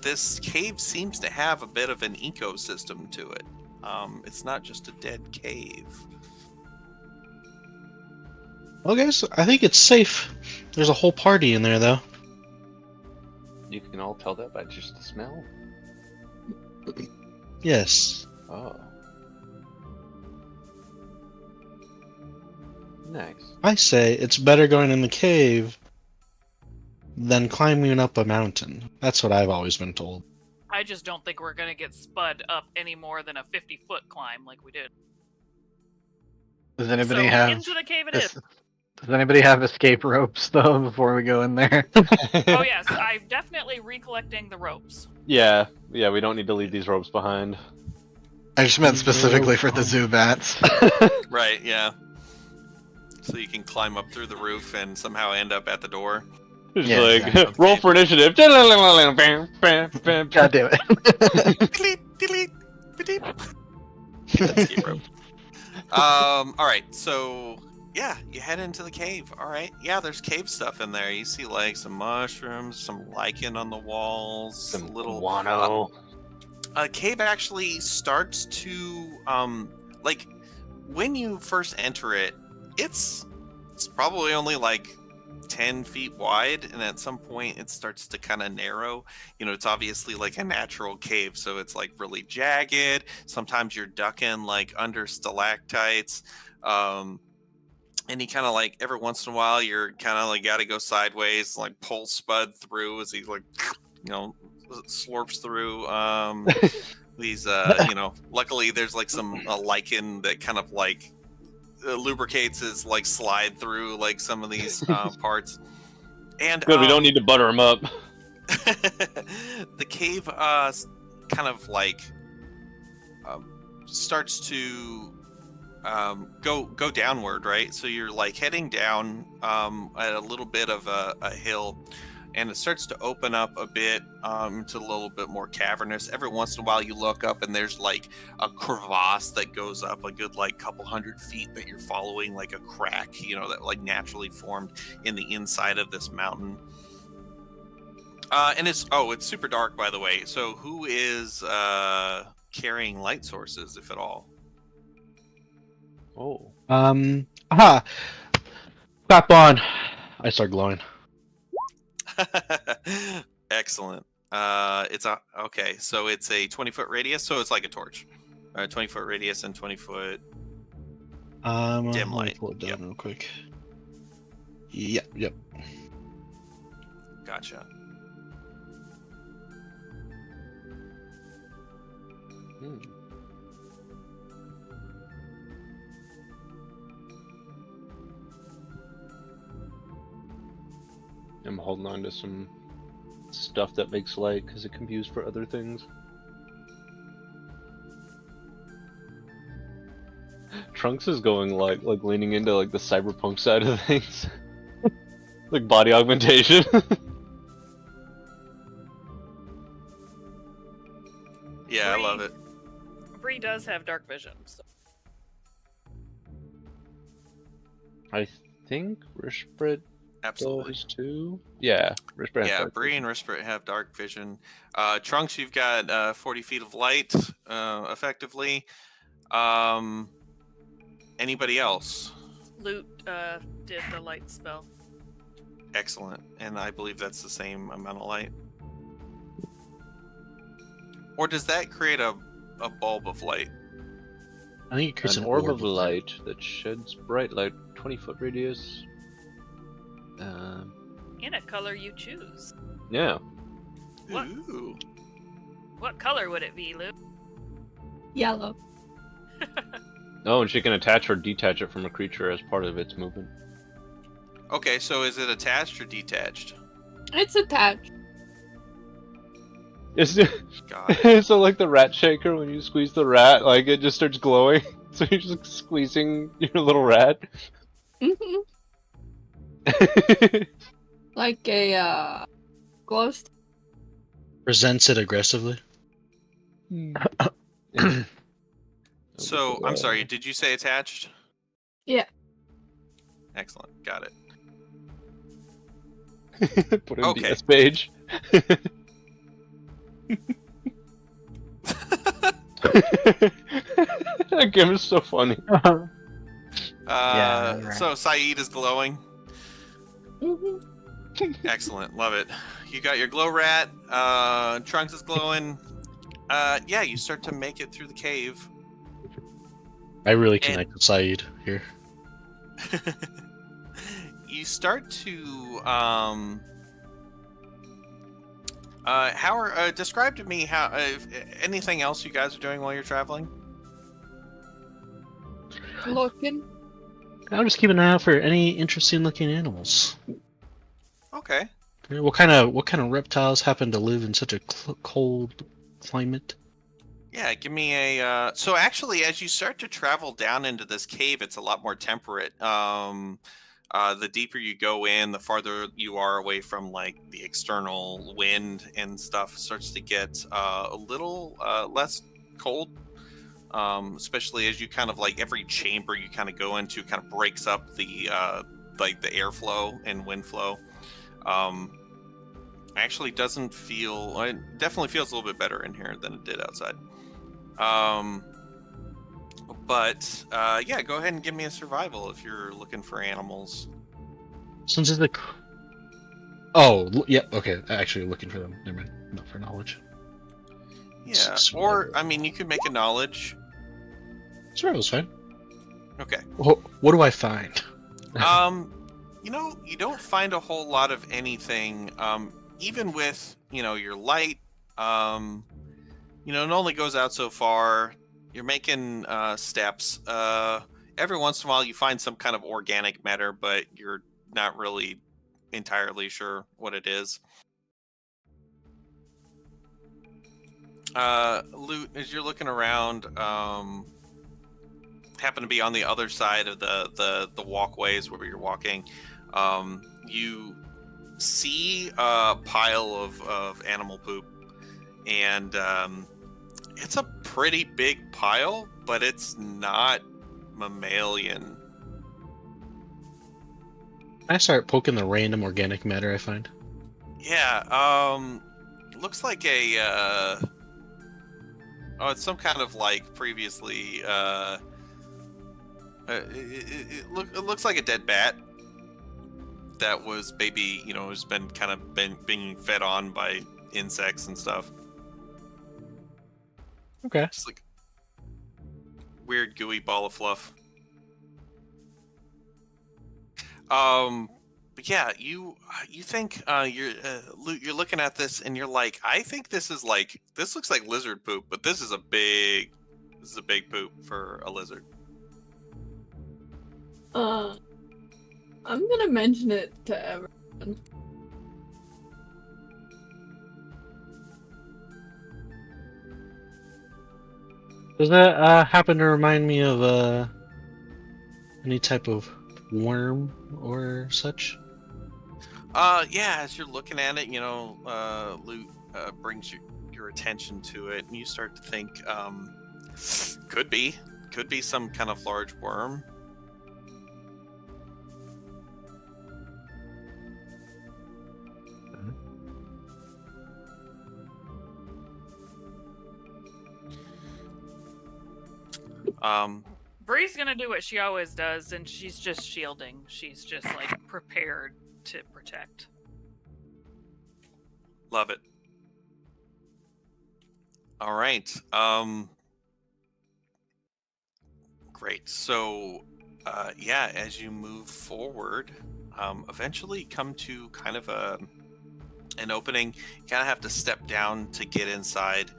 This cave seems to have a bit of an ecosystem to it. It's not just a dead cave. Well, guys, I think it's safe. There's a whole party in there, though. You can all tell that by just the smell. Yes. Oh. Nice. I say it's better going in the cave than climbing up a mountain. That's what I've always been told. I just don't think we're gonna get spud up any more than a 50-foot climb like we did. Does anybody So have into the cave it is. Does anybody have escape ropes though before we go in there? Oh yes, I'm definitely recollecting the ropes. Yeah, we don't need to leave these ropes behind. I just meant specifically for the Zubats. Right, yeah. So you can climb up through the roof and somehow end up at the door. Just Yeah, like, exactly. roll for initiative. God damn it. Escape rope. All right, so Yeah, you head into the cave. All right. Yeah, there's cave stuff in there. You see like some mushrooms, some lichen on the walls, a Some little. guano. A cave actually starts to like when you first enter it, it's probably only like 10 feet wide, and at some point it starts to kind of narrow. It's obviously like a natural cave, so it's like really jagged. Sometimes you're ducking like under stalactites. And he kind of like every once in a while you're kind of like got to go sideways, like pull Spud through as he like you know slurps through these luckily there's like some lichen that kind of like lubricates his like slide through like some of these parts. And Good, we don't need to butter them up. the cave kind of like starts to go downward, right? So you're like heading down at a little bit of a hill, and it starts to open up a bit to a little bit more cavernous. Every once in a while you look up and there's like a crevasse that goes up a good like couple 100 feet that you're following, like a crack, that like naturally formed in the inside of this mountain. And it's super dark, by the way. So who is carrying light sources, if at all? Oh. Aha! Clap on! I start glowing. Excellent. Okay, so it's a 20-foot radius, so it's like a torch. 20-foot radius and 20-foot dim Let me light. pull it down Yep. real quick. Yep. Gotcha. Hmm. I'm holding on to some stuff that makes light because it can be used for other things. Trunks is going like leaning into like the cyberpunk side of things. Like body augmentation. Yeah, I love it. Bree does have dark vision. So. I think Rishbred Absolutely. does too. Yeah, Rishbred. Yeah, Bree and Rispert have dark vision. Trunks, you've got 40 feet of light, effectively. Anybody else? Loot did the light spell. Excellent. And I believe that's the same amount of light. Or does that create a bulb of light? I think it creates An orb of light that sheds bright light, 20-foot radius. In a color you choose. Yeah. What? Ooh. What color would it be, Luke? Yellow. Oh, and she can attach or detach it from a creature as part of its movement. Okay, so is it attached or detached? It's attached. It's God. so like the rat shaker when you squeeze the rat, like it just starts glowing. So you're just squeezing your little rat. Mhm. Like a glow stick. Presents it aggressively. So, I'm sorry, did you say attached? Yeah. Excellent. Got it. Put in Okay. DS page. That game is so funny. Yeah, right. So Saeed is glowing. Mhm. Excellent. Love it. You got your glow rat. Trunks is glowing. Yeah, you start to make it through the cave. I really connect with Saeed here. You start to Howard, describe to me how if anything else you guys are doing while you're traveling. Looking. I'm just keeping an eye out for any interesting looking animals. Okay. What kind of reptiles happen to live in such a cold climate? Yeah, give me a. So actually, as you start to travel down into this cave, it's a lot more temperate. The deeper you go in, the farther you are away from like the external wind and stuff starts to get a little less cold. especially as you kind of like every chamber you kind of go into kind of breaks up the like the airflow and wind flow. Actually doesn't feel. It definitely feels a little bit better in here than it did outside. But yeah, go ahead and give me a survival if you're looking for animals. Since it's the. Oh, yep. Okay, actually looking for them. Never mind. Not for knowledge. Yeah, or I mean, you could make a knowledge. Survival's fine. Okay. What do I find? You know, you don't find a whole lot of anything. Even with your light, it only goes out so far. You're making steps. Every once in a while, you find some kind of organic matter, but you're not really entirely sure what it is. Loot, as you're looking around, happen to be on the other side of the walkways where you're walking. You see a pile of animal poop, and it's a pretty big pile, but it's not mammalian. I start poking the random organic matter I find. Yeah, looks like a it's some kind of like previously it looks like a dead bat that was maybe has been kind of being fed on by insects and stuff. Okay. Just like weird gooey ball of fluff. But yeah, you think you're looking at this and you're like, I think this looks like lizard poop, but this is a big poop for a lizard. I'm gonna mention it to everyone. Does that happen to remind me of any type of worm or such? Yeah, as you're looking at it, loot brings your attention to it, and you start to think, could be some kind of large worm. Bree's gonna do what she always does, and she's just shielding. She's just like prepared to protect. Love it. All right. Great. So, yeah, as you move forward, eventually come to kind of an opening. You kind of have to step down to get inside.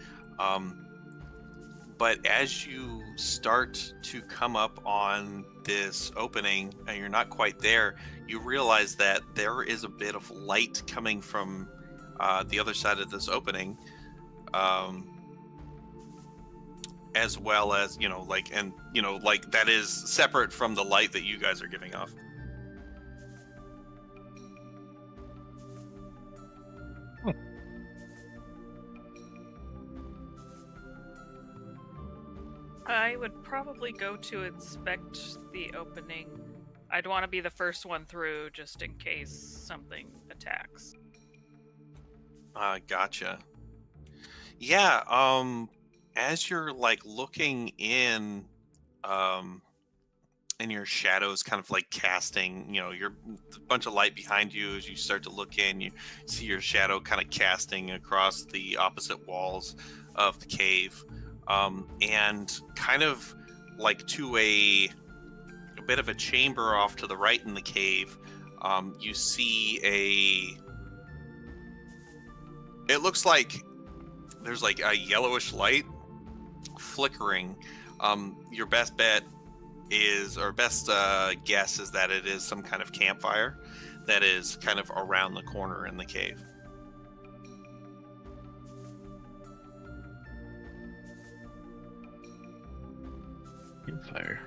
But as you start to come up on this opening and you're not quite there, you realize that there is a bit of light coming from the other side of this opening, as well as that is separate from the light that you guys are giving off. I would probably go to inspect the opening. I'd want to be the first one through just in case something attacks. Gotcha. Yeah, as you're like looking in, and your shadows kind of like casting, your bunch of light behind you as you start to look in, you see your shadow kind of casting across the opposite walls of the cave. And kind of like to a bit of a chamber off to the right in the cave, you see it looks like there's like a yellowish light flickering. Your best bet is, or best guess is that it is some kind of campfire that is kind of around the corner in the cave. Fire.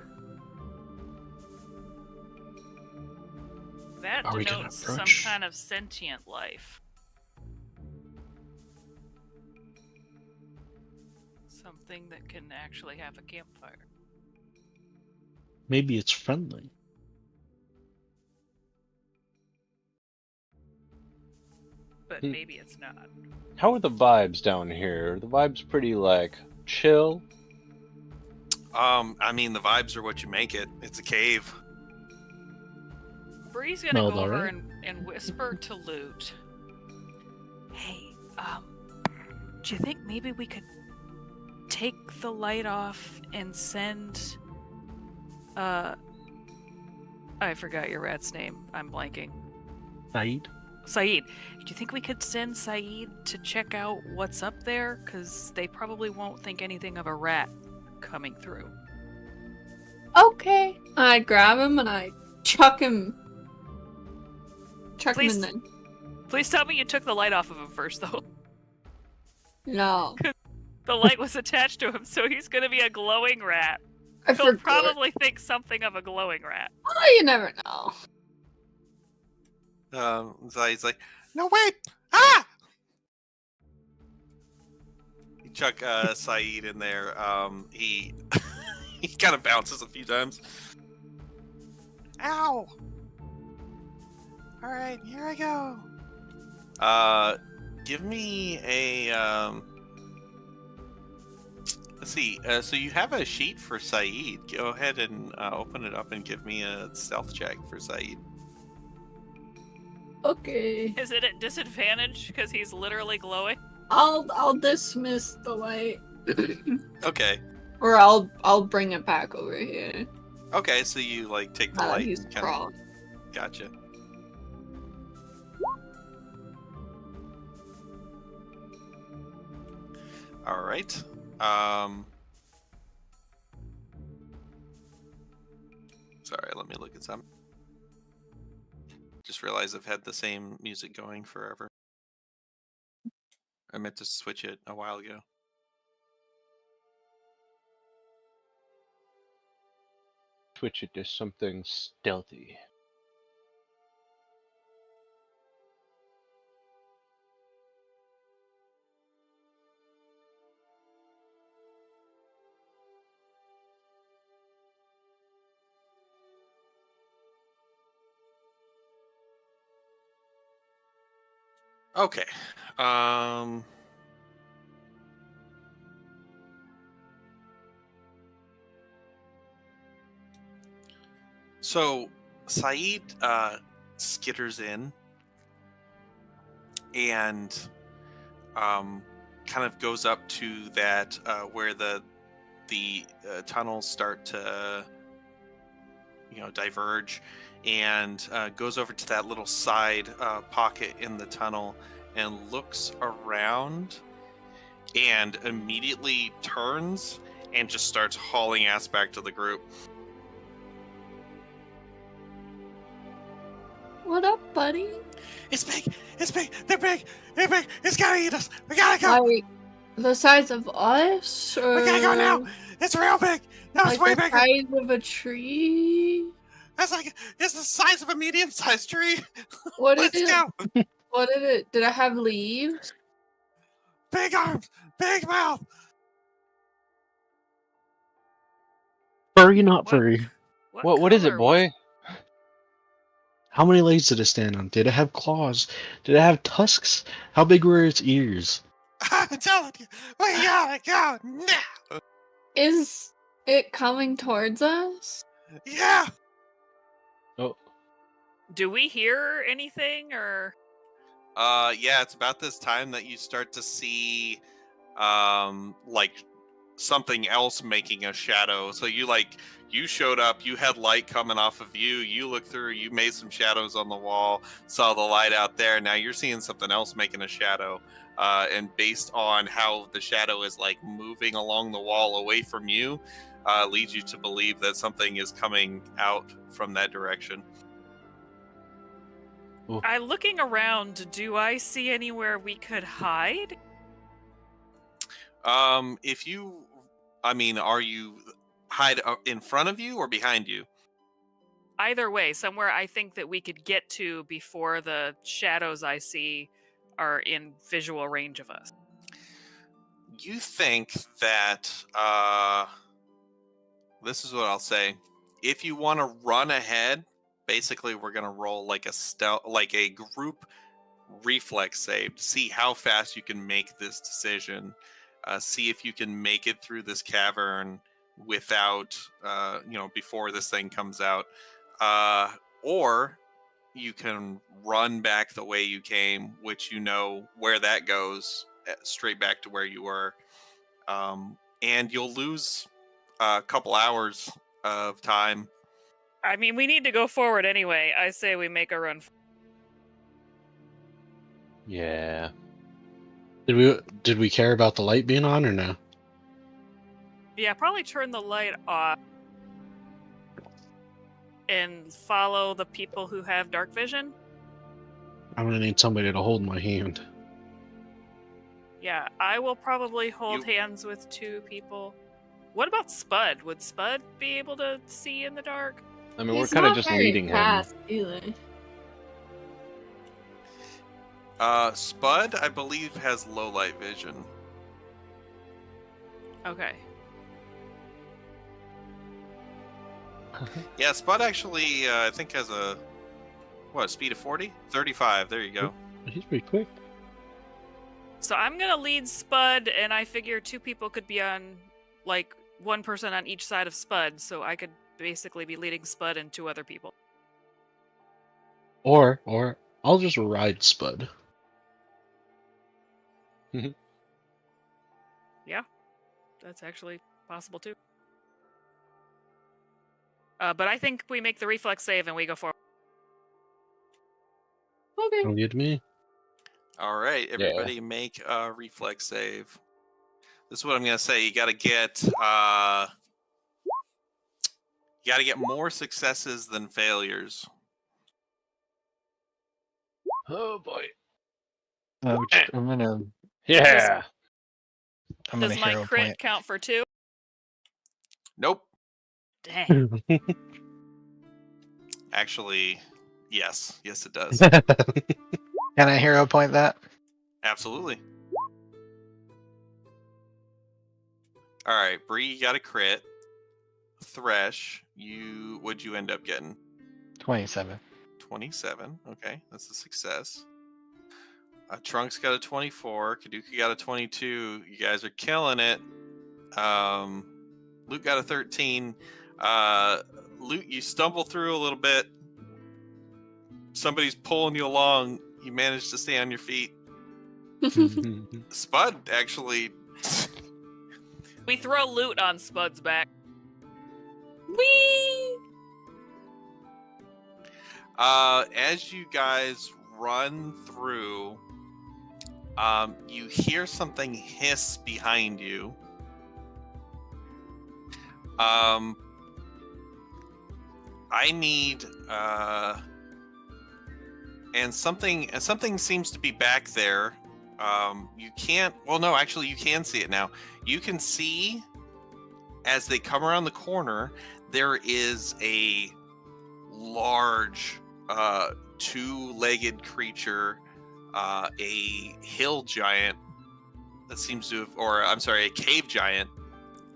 That Are we gonna denotes some approach? kind of sentient life. Something that can actually have a campfire. Maybe it's friendly. But maybe it's not. How are the vibes down here? Are the vibes pretty like chill? I mean, the vibes are what you make it. It's a cave. Bree's gonna Smelled go over alright. and whisper to Loot. Hey, do you think maybe we could take the light off and send I forgot your rat's name. I'm blanking. Saeed? Saeed. Do you think we could send Saeed to check out what's up there? Because they probably won't think anything of a rat coming through. Okay. I grab him and I chuck him. Chuck him in Please- there. Please tell me you took the light off of him first, though. No. The light was attached to him, so he's gonna be a glowing rat. I He'll forgot. probably think something of a glowing rat. Oh, you never know. So he's like, no, wait! Ah! You chuck Saeed in there. He he kind of bounces a few times. Ow! All right, here I go. Give me a let's see. So you have a sheet for Saeed. Go ahead and open it up and give me a stealth check for Saeed. Okay. Is it at disadvantage because he's literally glowing? I'll dismiss the light. Okay. Or I'll bring it back over here. Okay, so you like take the Now that light he's and kind of crawling. gotcha. All right. Sorry, let me look at some. Just realized I've had the same music going forever. I meant to switch it a while ago. Switch it to something stealthy. Okay. So Saeed skitters in and kind of goes up to that where the tunnels start to diverge, and goes over to that little side pocket in the tunnel and looks around and immediately turns and just starts hauling ass back to the group. What up, buddy? It's big! It's big! They're big! They're big! It's gotta eat us! We gotta go! Like the size of us, or We gotta go now! It's real big! No, it's like way the bigger! size of a tree? It's the size of a medium-sized tree! What did Let's it? go! What did it? Did I have leaves? Big arms! Big mouth! Furry, not What? furry. What is it, color was- boy? How many legs did it stand on? Did it have claws? Did it have tusks? How big were its ears? I'm telling you, we gotta go now! Is it coming towards us? Yeah! Oh, Do we hear anything or? Yeah, it's about this time that you start to see, like something else making a shadow. So you showed up, you had light coming off of you, you looked through, you made some shadows on the wall, saw the light out there. Now you're seeing something else making a shadow. And based on how the shadow is like moving along the wall away from you, leads you to believe that something is coming out from that direction. I'm looking around. Do I see anywhere we could hide? If you, are you hide in front of you or behind you? Either way, somewhere I think that we could get to before the shadows I see are in visual range of us. you think that this is what I'll say. If you want to run ahead, basically we're gonna roll like a group reflex save to see how fast you can make this decision. See if you can make it through this cavern without, before this thing comes out, or you can run back the way you came, which you know where that goes, straight back to where you were. And you'll lose a couple hours of time. I mean, we need to go forward anyway. I say we make a run. Yeah. Did we care about the light being on or no? Yeah, probably turn the light off and follow the people who have dark vision. I'm gonna need somebody to hold my hand. Yeah, I will probably hold hands with 2 people. What about Spud? Would Spud be able to see in the dark? I mean, He's we're kind of not just very leading him. fast either. Spud, I believe, has low light vision. Okay. Yeah, Spud actually, I think has a speed of 40? 35, there you go. He's pretty quick. So I'm gonna lead Spud, and I figure 2 people could be on, like, 1 person on each side of Spud, so I could basically be leading Spud and 2 other people. Or I'll just ride Spud. Yeah, that's actually possible too. But I think we make the reflex save and we go forward. Okay. Don't get me. All right, everybody make a reflex save. This is what I'm going to say. You got to get more successes than failures. Oh boy. I'm gonna Yeah. Does my hero crit point. count for 2? Nope. Dang. Actually, yes. Yes, it does. Can I hero point that? Absolutely. All right, Bree, you got a crit. Thresh, what'd you end up getting? 27. 27. Okay, that's a success. Trunks got a 24. Kaduka got a 22. You guys are killing it. Luke got a 13. Luke, you stumble through a little bit. Somebody's pulling you along. You manage to stay on your feet. Spud actually. We throw loot on Spud's back. Whee! As you guys run through, you hear something hiss behind you. I need and something seems to be back there. You can't. Well, no, actually, you can see it now. You can see as they come around the corner. There is a large, 2-legged creature, a hill giant that seems to have, a cave giant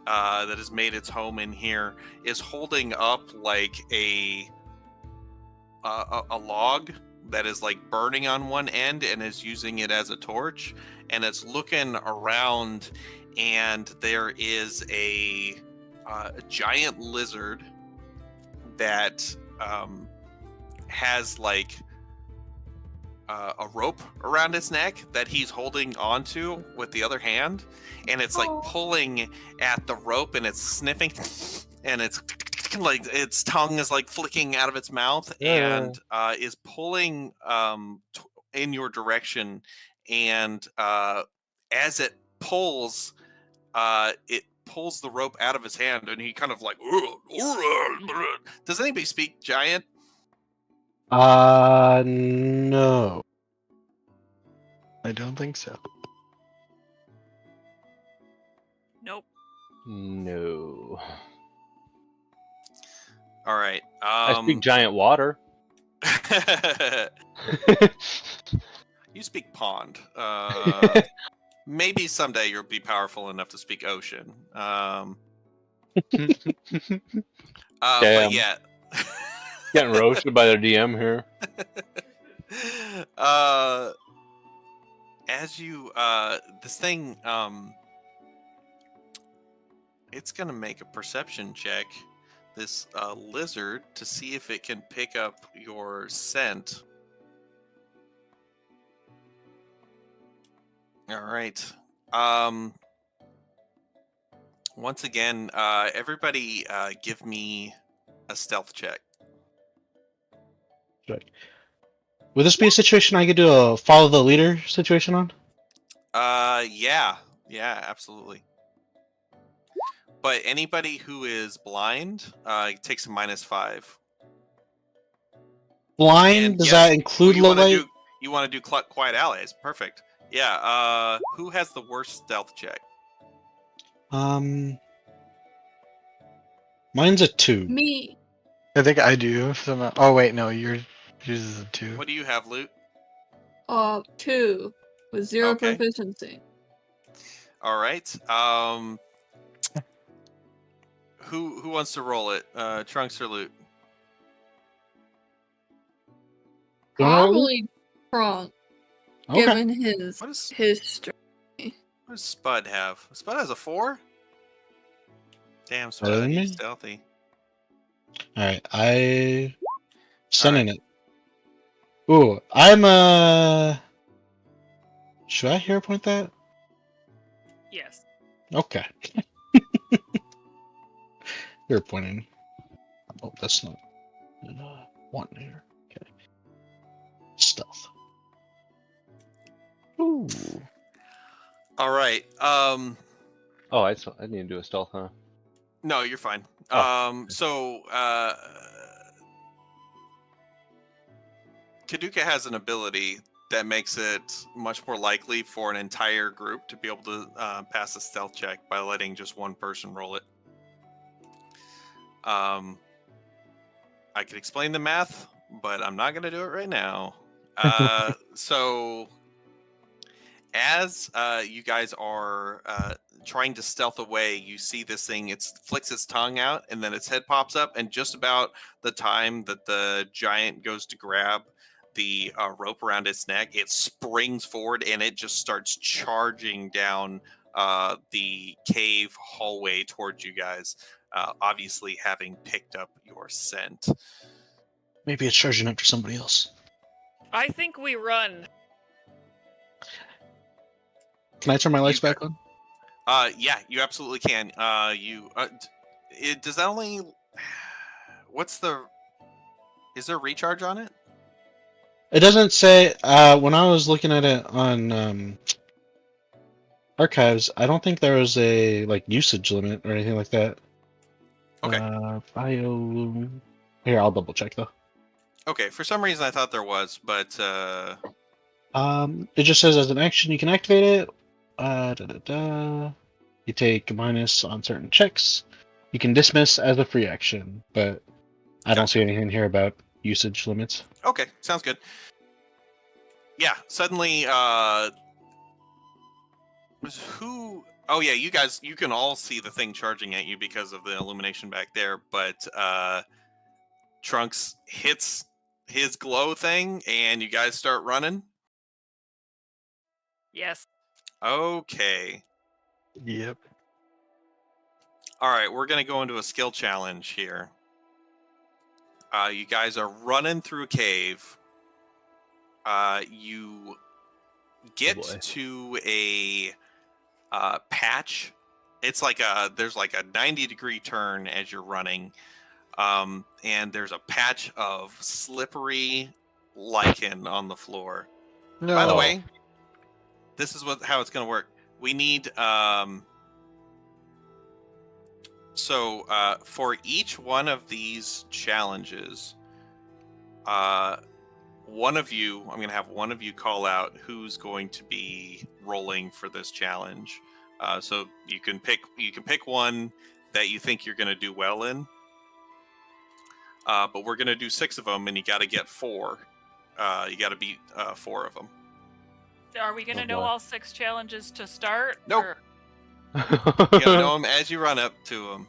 that has made its home in here, is holding up like a log that is like burning on one end and is using it as a torch, and it's looking around, and there is a giant lizard that has like a rope around its neck that he's holding onto with the other hand, and it's like pulling at the rope, and it's sniffing, and it's like its tongue is like flicking out of its mouth, and is pulling in your direction, and as it pulls the rope out of his hand, and he kind of like, does anybody speak giant? No. I don't think so. Nope. No. All right. I speak giant water. You speak pond. Maybe someday you'll be powerful enough to speak ocean. But Damn. yeah. Getting roasted by their DM here. As you this thing it's gonna make a perception check, this lizard, to see if it can pick up your scent. All right. Once again, everybody give me a stealth check. Would this be a situation I could do a follow the leader situation on? Yeah, absolutely. But anybody who is blind takes a -5. Blind? And Does yes, that include low light? You want to do quiet allies? Perfect. Yeah. Who has the worst stealth check? Mine's a 2. Me. I think I do. So oh wait, no, yours is a 2. What do you have, Loot? 2 with 0 Okay. proficiency. All right. Who wants to roll it? Trunks or Loot? You wanna roll it? Probably Trunk, Okay. given his What is- history. What does Spud have? Spud has a 4? Damn, Better Spud, than you me? stealthy. Alright, I sending it. Ooh, I'm should I hero point that? Yes. Okay. Hero pointing. Oh, that's not one here. Okay. Stealth. Ooh. All right. Oh, I need to do a stealth, huh? No, you're fine. Oh, So Kaduka has an ability that makes it much more likely for an entire group to be able to pass a stealth check by letting just one person roll it. I could explain the math, but I'm not going to do it right now. So as you guys are trying to stealth away, you see this thing, it flicks its tongue out and then its head pops up, and just about the time that the giant goes to grab the rope around its neck, it springs forward and it just starts charging down the cave hallway towards you guys, obviously having picked up your scent. Maybe it's charging up for somebody else. I think we run. Can I turn my lights You back on? Yeah, you absolutely can. Does that only? Is there recharge on it? It doesn't say. When I was looking at it on archives, I don't think there was a usage limit or anything like that. Okay. Bio. Here, I'll double check though. Okay. For some reason, I thought there was, but It just says as an action you can activate it. You take a minus on certain checks. You can dismiss as a free action, but I don't see anything here about usage limits. okay, sounds good. Yeah. Suddenly, who? Oh yeah, you guys, you can all see the thing charging at you because of the illumination back there. But Trunks hits his glow thing, and you guys start running. Yes. Okay. Yep. All right, we're gonna go into a skill challenge here. You guys are running through a cave. You get to a patch. It's like there's like a 90-degree turn as you're running, and there's a patch of slippery lichen on the floor. No. By the way, this is how it's going to work. We need so for each one of these challenges, one of you, I'm going to have one of you call out who's going to be rolling for this challenge. So you can pick one that you think you're going to do well in. But we're going to do 6 of them, and you got to get 4. You got to beat 4 of them. Are we gonna Oh, know boy. all 6 challenges to start? Nope. or- You gotta know them as you run up to them.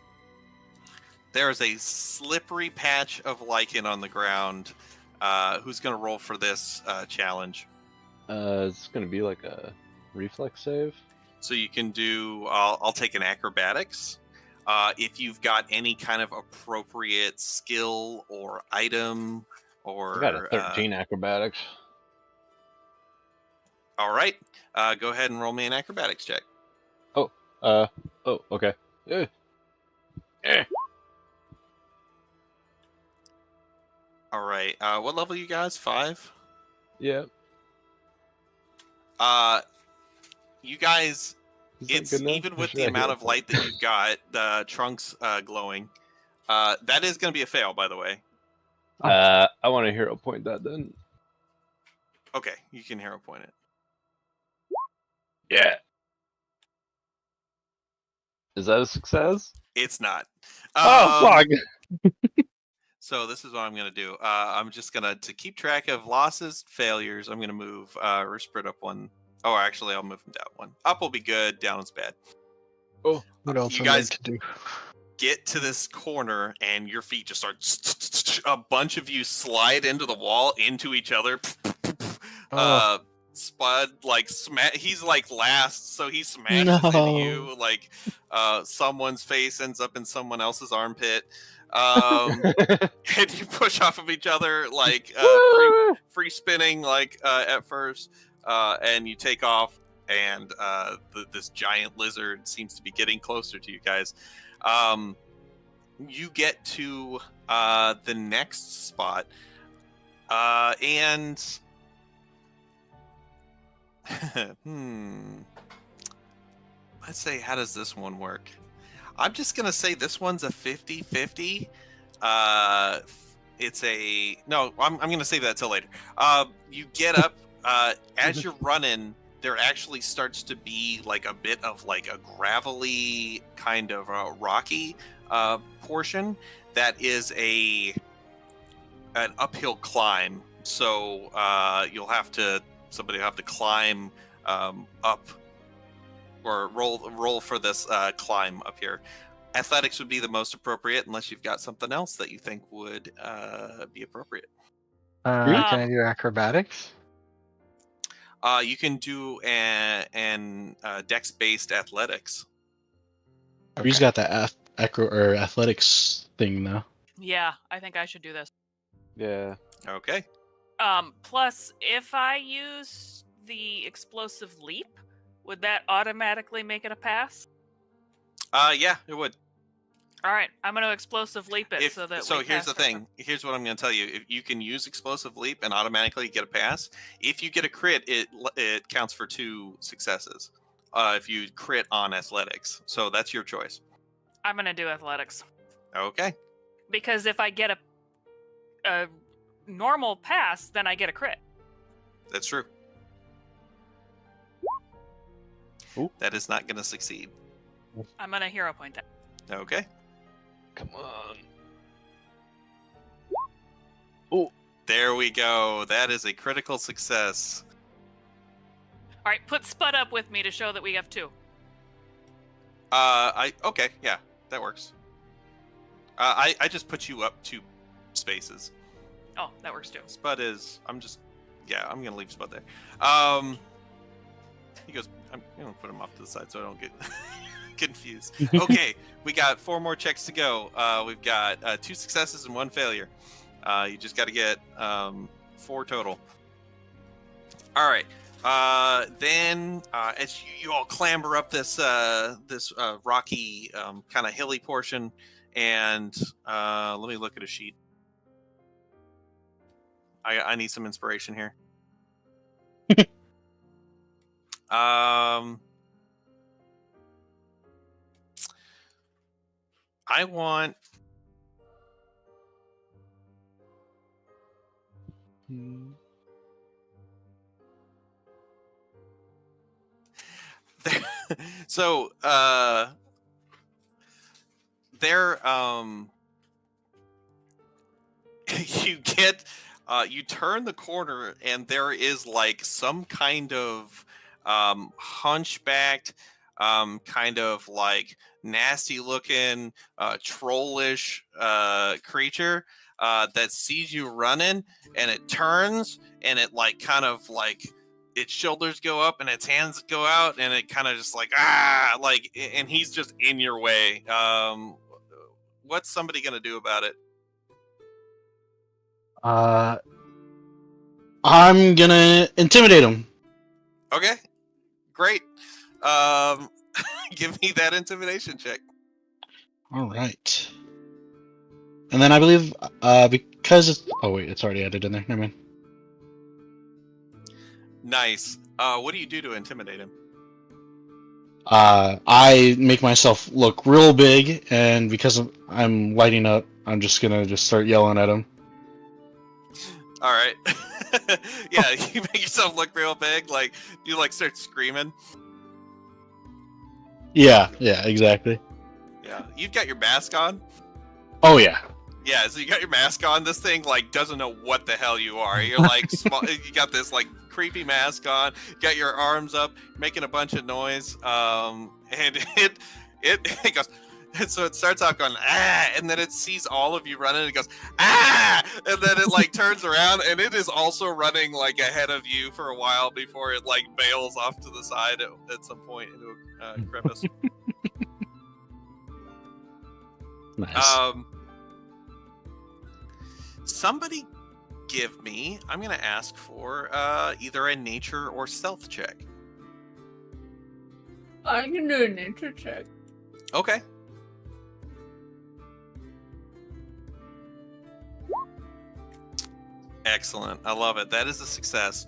There is a slippery patch of lichen on the ground. Who's gonna roll for this challenge? It's gonna be like a reflex save. So you can do. I'll take an acrobatics. If you've got any kind of appropriate skill or item, or I got a 13 acrobatics. all right, go ahead and roll me an acrobatics check. Oh, okay. Eh. All right. What level you guys? 5. Yeah. You guys. Is that It's good enough? even Or with should the I amount heal of light that you've got, the trunks glowing. That is going to be a fail, by the way. I want to hero point that then. Okay, you can hero point it. Yeah. Is that a success? It's not. Oh fuck! So this is what I'm going to do. I'm just going to keep track of losses, failures. I'm going to move Risprit up 1. Oh, actually, I'll move him down 1. Up will be good. Down is bad. Oh, What else You am I guys to do? get to this corner, and your feet just start. A bunch of you slide into the wall, into each other. Oh. Spud he's like last, so he smashes into you. Like someone's face ends up in someone else's armpit. And you push off of each other like free spinning like at first, and you take off, and this giant lizard seems to be getting closer to you guys. You get to the next spot, and let's say, how does this one work? I'm just gonna say this one's a 50-50. It's a no. I'm gonna save that till later. You get up as you're running. There actually starts to be like a bit of like a gravelly kind of rocky portion that is an uphill climb. So somebody will have to climb up or roll for this climb up here. Athletics would be the most appropriate, unless you've got something else that you think would be appropriate. Can I do acrobatics? You can do an dex-based athletics. Bree's got that athletics thing now. Yeah, I think I should do this. Yeah. Okay. Plus, if I use the explosive leap, would that automatically make it a pass? Yeah, it would. All right, I'm going to explosive leap it so that. So we here's pass the thing. Here's what I'm going to tell you. If you can use explosive leap and automatically get a pass, if you get a crit, it counts for 2 successes. If you crit on athletics, so that's your choice. I'm going to do athletics Okay. because if I get a normal pass, then I get a crit. That's true. Ooh. That is not going to succeed. I'm going to hero point that. Okay. Come on. There we go. That is a critical success. All right, put Spud up with me to show that we have 2. Okay, yeah, that works. I just put you up 2 spaces. Oh, that works too. Spud is. I'm gonna leave Spud there. He goes. I'm gonna put him off to the side so I don't get confused. Okay, we got 4 more checks to go. We've got 2 successes and 1 failure. You just got to get 4 total. All right. Then as you all clamber up this rocky kind of hilly portion, and let me look at a sheet. I need some inspiration here. I want. So there you get You turn the corner, and there is like some kind of hunchbacked, kind of like nasty looking, trollish creature that sees you running, and it turns, and it like kind of like its shoulders go up and its hands go out, and it kind of just like like, and he's just in your way. What's somebody gonna do about it? I'm gonna intimidate him. Okay, great. Um, give me that intimidation check. All right. And then I believe, because it's... Oh, wait, it's already added in there. Never mind. Nice. What do you do to intimidate him? I make myself look real big, and because I'm lighting up, I'm just gonna start yelling at him. All right. Yeah, you make yourself look real big. Like you like start screaming. Yeah, exactly. Yeah, you've got your mask on. Oh, yeah. Yeah, so you got your mask on. This thing like doesn't know what the hell you are. You're like small. You got this like creepy mask on. You got your arms up, making a bunch of noise. And it goes. And so it starts out going and then it sees all of you running. And it goes and then it like turns around, and it is also running like ahead of you for a while before it like bails off to the side at some point into a crevice. Nice. Somebody give me, I'm going to ask for either a nature or stealth check. I can do a nature check. Okay. Excellent. I love it. That is a success.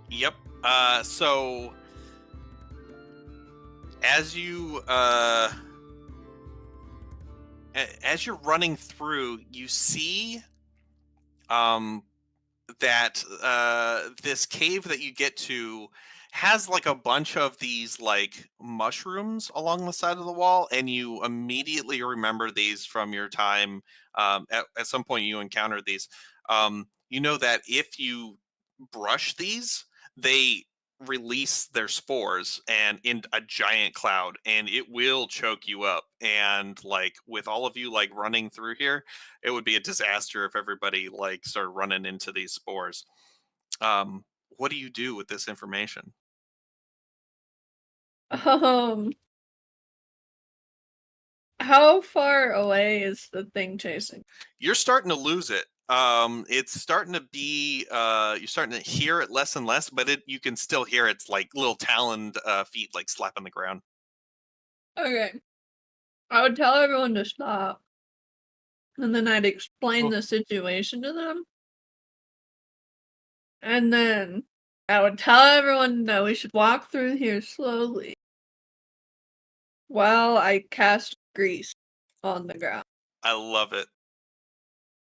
Yep. So as you're running through, you see that this cave that you get to has like a bunch of these like mushrooms along the side of the wall, and you immediately remember these from your time. At some point you encountered these. You know that if you brush these, they release their spores and in a giant cloud, and it will choke you up. And like with all of you like running through here, it would be a disaster if everybody like started running into these spores. What do you do with this information? How far away is the thing chasing? You're starting to lose it. It's starting to be you're starting to hear it less and less, but you can still hear its like little taloned feet like slapping the ground. Okay. I would tell everyone to stop. And then I'd explain the situation to them. And then I would tell everyone that we should walk through here slowly while I cast grease on the ground. I love it.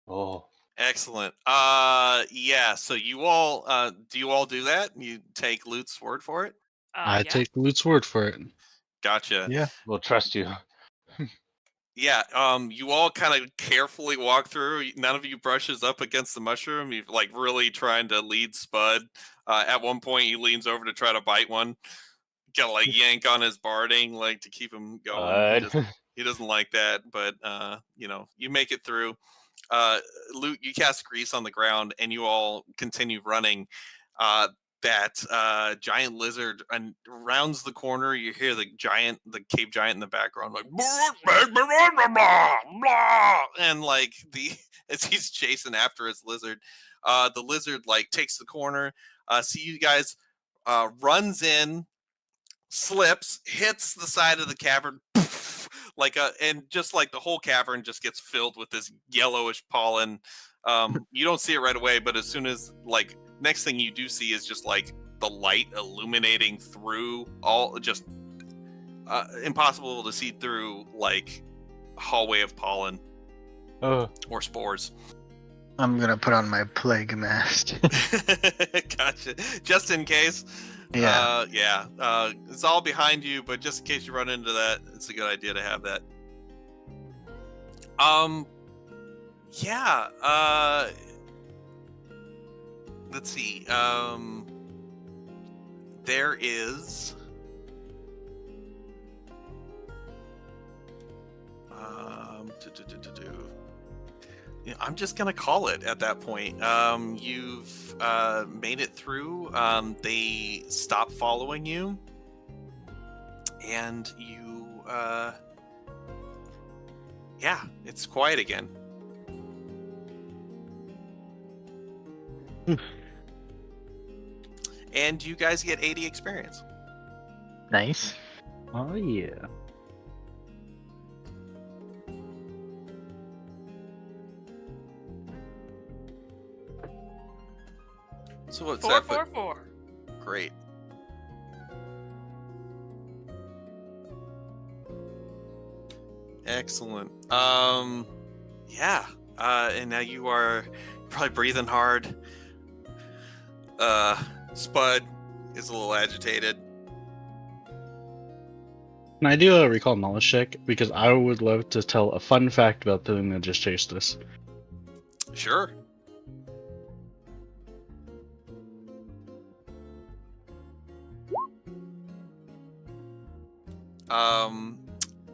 Oh. Excellent. Yeah, so you all do you all do that? You take Lute's word for it? I Yeah. take Lute's word for it. Gotcha. Yeah. We'll trust you. Yeah, you all kind of carefully walk through. None of you brushes up against the mushroom. You're like really trying to lead Spud. At one point, he leans over to try to bite one. Gotta like yank on his barding like to keep him going. He doesn't like that, but you know, you make it through. Luke, you cast grease on the ground, and you all continue running. That giant lizard and rounds the corner. You hear the cave giant in the background, like and like as he's chasing after his lizard. The lizard like takes the corner. See you guys. Runs in, slips, hits the side of the cavern, and just like the whole cavern just gets filled with this yellowish pollen. You don't see it right away, but as soon as like next thing you do see is just like the light illuminating through all, just impossible to see through, like hallway of pollen or spores. I'm gonna put on my plague mask. Gotcha. Just in case. Yeah. It's all behind you, but just in case you run into that, it's a good idea to have that. Yeah. Let's see. There is. Yeah, I'm just gonna call it at that point. You've made it through. They stop following you, and you. Yeah, it's quiet again. And you guys get 80 experience. Nice. Oh yeah. So what's Four, that? four, four. Great. Excellent. Yeah. And now you are probably breathing hard. Spud is a little agitated. Can I do a recall knowledge check? Because I would love to tell a fun fact about the thing that just chased us. Sure.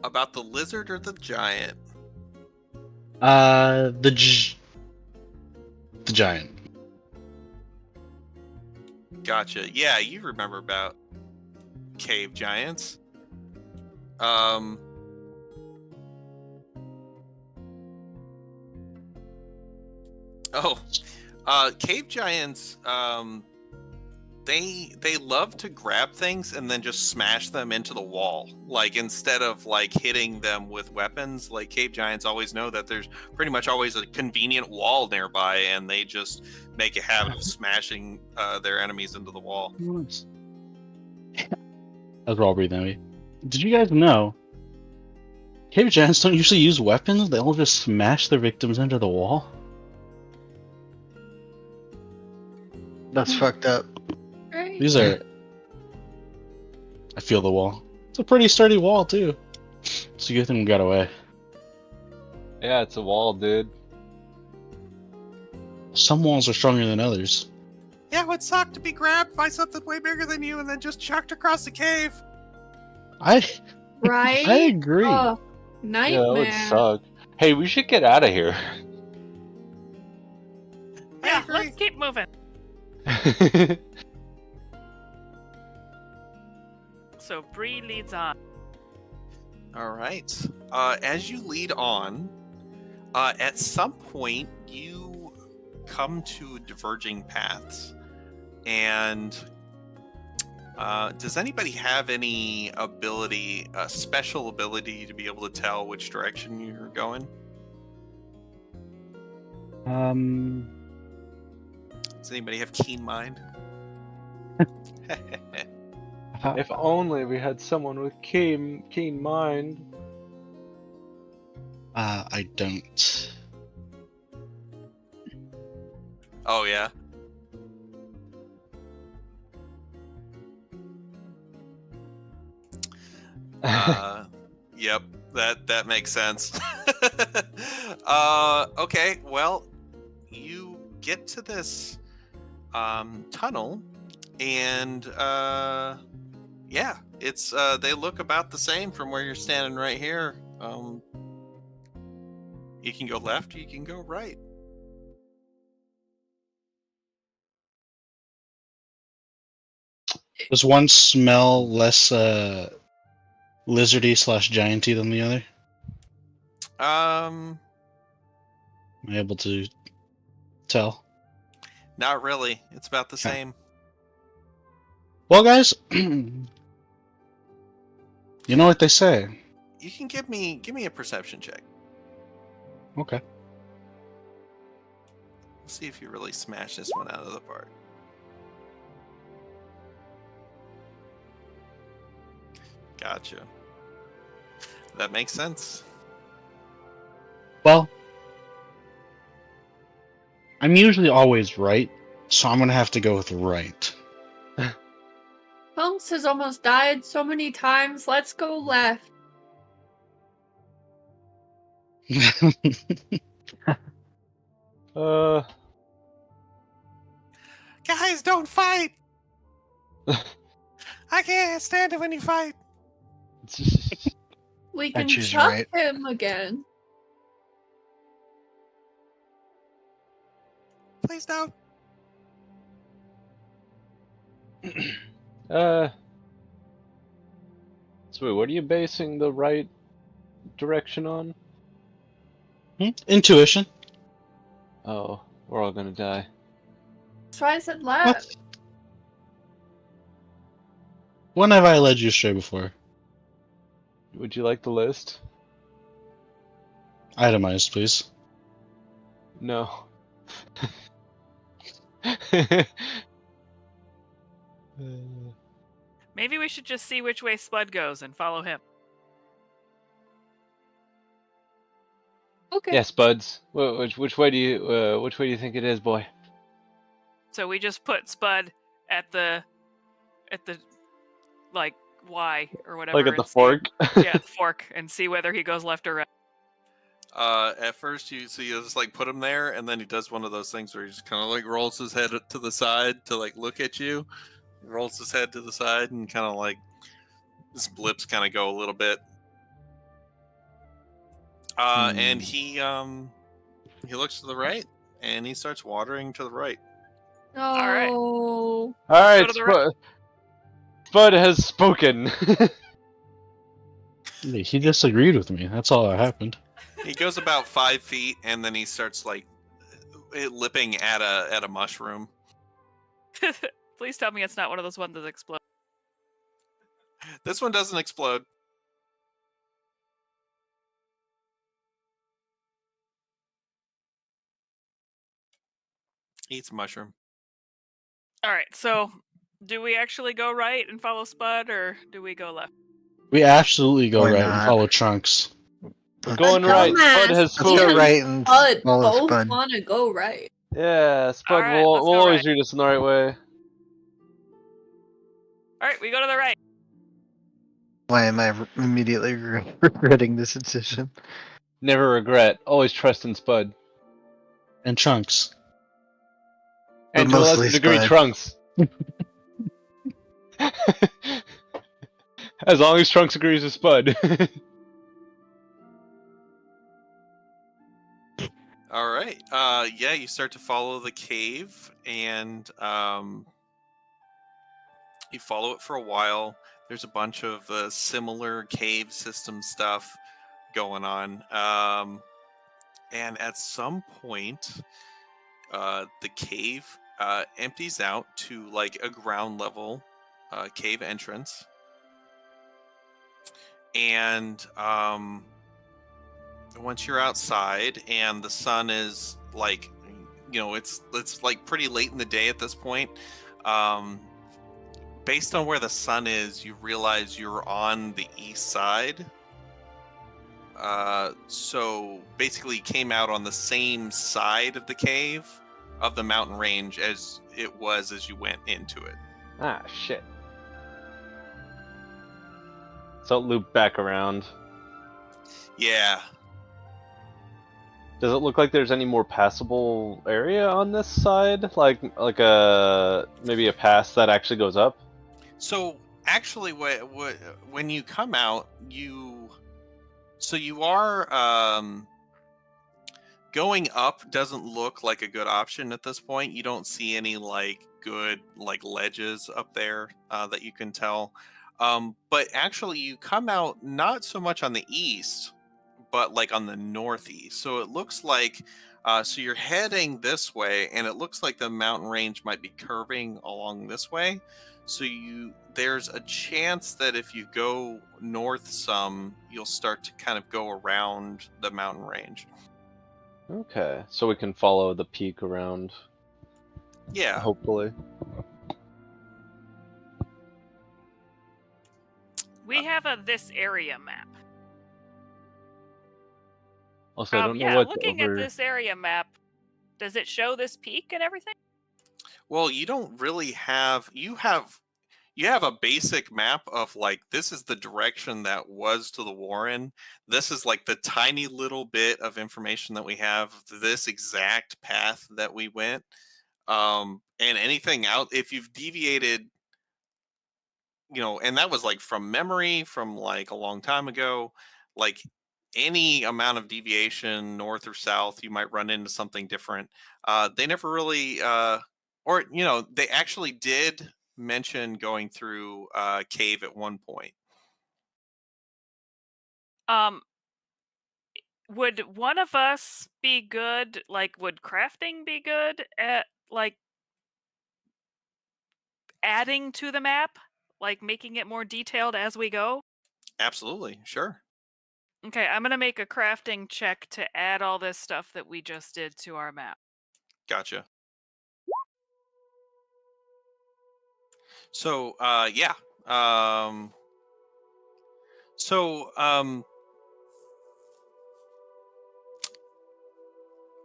About the lizard or the giant? The giant. Gotcha. Yeah, you remember about cave giants. Oh, cave giants. They love to grab things and then just smash them into the wall. Like instead of like hitting them with weapons, like cave giants always know that there's pretty much always a convenient wall nearby, and they just make a habit of smashing their enemies into the wall. Nice. As we're all breathing heavy. Did you guys know cave giants don't usually use weapons? They all just smash their victims into the wall. That's fucked up. Right? These are. I feel the wall. It's a pretty sturdy wall too. It's a good thing we got away. Yeah, it's a wall, dude. Some walls are stronger than others. Yeah, it would suck to be grabbed by something way bigger than you and then just chucked across the cave. I Right? I agree. Oh, Yeah, that would nightmare. suck. Hey, we should get out of here. Yeah, agree. let's keep moving. So Bree leads on. All right. As you lead on, at some point you come to diverging paths. And does anybody have any ability, a special ability to be able to tell which direction you're going? Does anybody have keen mind? If only we had someone with keen mind. I don't. Oh yeah. Yep, that makes sense. Okay, well, you get to this tunnel, and yeah, it's they look about the same from where you're standing right here. You can go left, you can go right. Does one smell less lizardy / gianty than the other? Um, Am I able to tell? Not really. It's about the Okay. same. Well, guys, you know what they say. You can give me a perception check. Okay. See if you really smash this one out of the park. Gotcha. That makes sense. Well, I'm usually always right, so I'm gonna have to go with right. Punks has almost died so many times. Let's go left. Guys, don't fight! I can't stand it when you fight. We I can choose chuck right. him again. Please don't. So what are you basing the right direction on? Intuition. Oh, we're all gonna die. That's why I said What? left. When have I led you astray before? Would you like the list? Itemized, please. No. Maybe we should just see which way Spud goes and follow him. Okay. Yes, buds. Which way do you think it is, boy? So we just put Spud at the like Y or whatever. Like at the and see- fork? Yeah, the fork, and see whether he goes left or right. At first, you just like put him there, and then he does one of those things where he just kind of like rolls his head to the side to like look at you. He rolls his head to the side and kind of like his lips kind of go a little bit. And he looks to the right, and he starts watering to the right. No. right. All go right, to the right. Spud has spoken. He disagreed with me. That's all that happened. He goes about 5 feet, and then he starts like lipping at a mushroom. Please tell me it's not one of those ones that explode. This one doesn't explode. Eats a mushroom. All right, so do we actually go right and follow Spud, or do we go left? We absolutely go Why right and not? follow Trunks. Going right. Spud has Let's Me go spoken. and right and Spud follow both Spud. want to go right. Yeah, Spud All right, will let's go always right. lead us in the right way. All right, we go to the right. Why am I immediately regretting this decision? Never regret. Always trust in Spud. And Trunks. But And to a lesser mostly degree, Spud. Trunks. As long as Trunks agrees with Spud. All right. Yeah, you start to follow the cave, and you follow it for a while. There's a bunch of similar cave system stuff going on. And at some point, the cave empties out to like a ground level cave entrance. And once you're outside and the sun is like, it's like pretty late in the day at this point. Based on where the sun is, you realize you're on the east side. So basically you came out on the same side of the cave of the mountain range as it was as you went into it. Ah, shit. So loop back around. Yeah. Does it look like there's any more passable area on this side? Like a maybe a pass that actually goes up? So actually, when you come out, you are going up doesn't look like a good option at this point. You don't see any like good like ledges up there that you can tell. But actually, you come out not so much on the east, but like on the northeast. So it looks like so you're heading this way, and it looks like the mountain range might be curving along this way. So there's a chance that if you go north some, you'll start to kind of go around the mountain range. Okay, so we can follow the peak around. Yeah. Hopefully. We have a this area map. Also, I don't know Yeah, what's looking over. at this area map, does it show this peak and everything? Well, you don't really have you have a basic map of like, this is the direction that was to the Warren. This is like the tiny little bit of information that we have, this exact path that we went. And anything out, if you've deviated, and that was like from memory from like a long time ago, like any amount of deviation north or south, you might run into something different. They never really, or they actually did mention going through cave at one point. Um, would one of us be good? Like, would crafting be good at like adding to the map, like making it more detailed as we go? Absolutely, sure. Okay, I'm gonna make a crafting check to add all this stuff that we just did to our map. Gotcha. So yeah. Um, so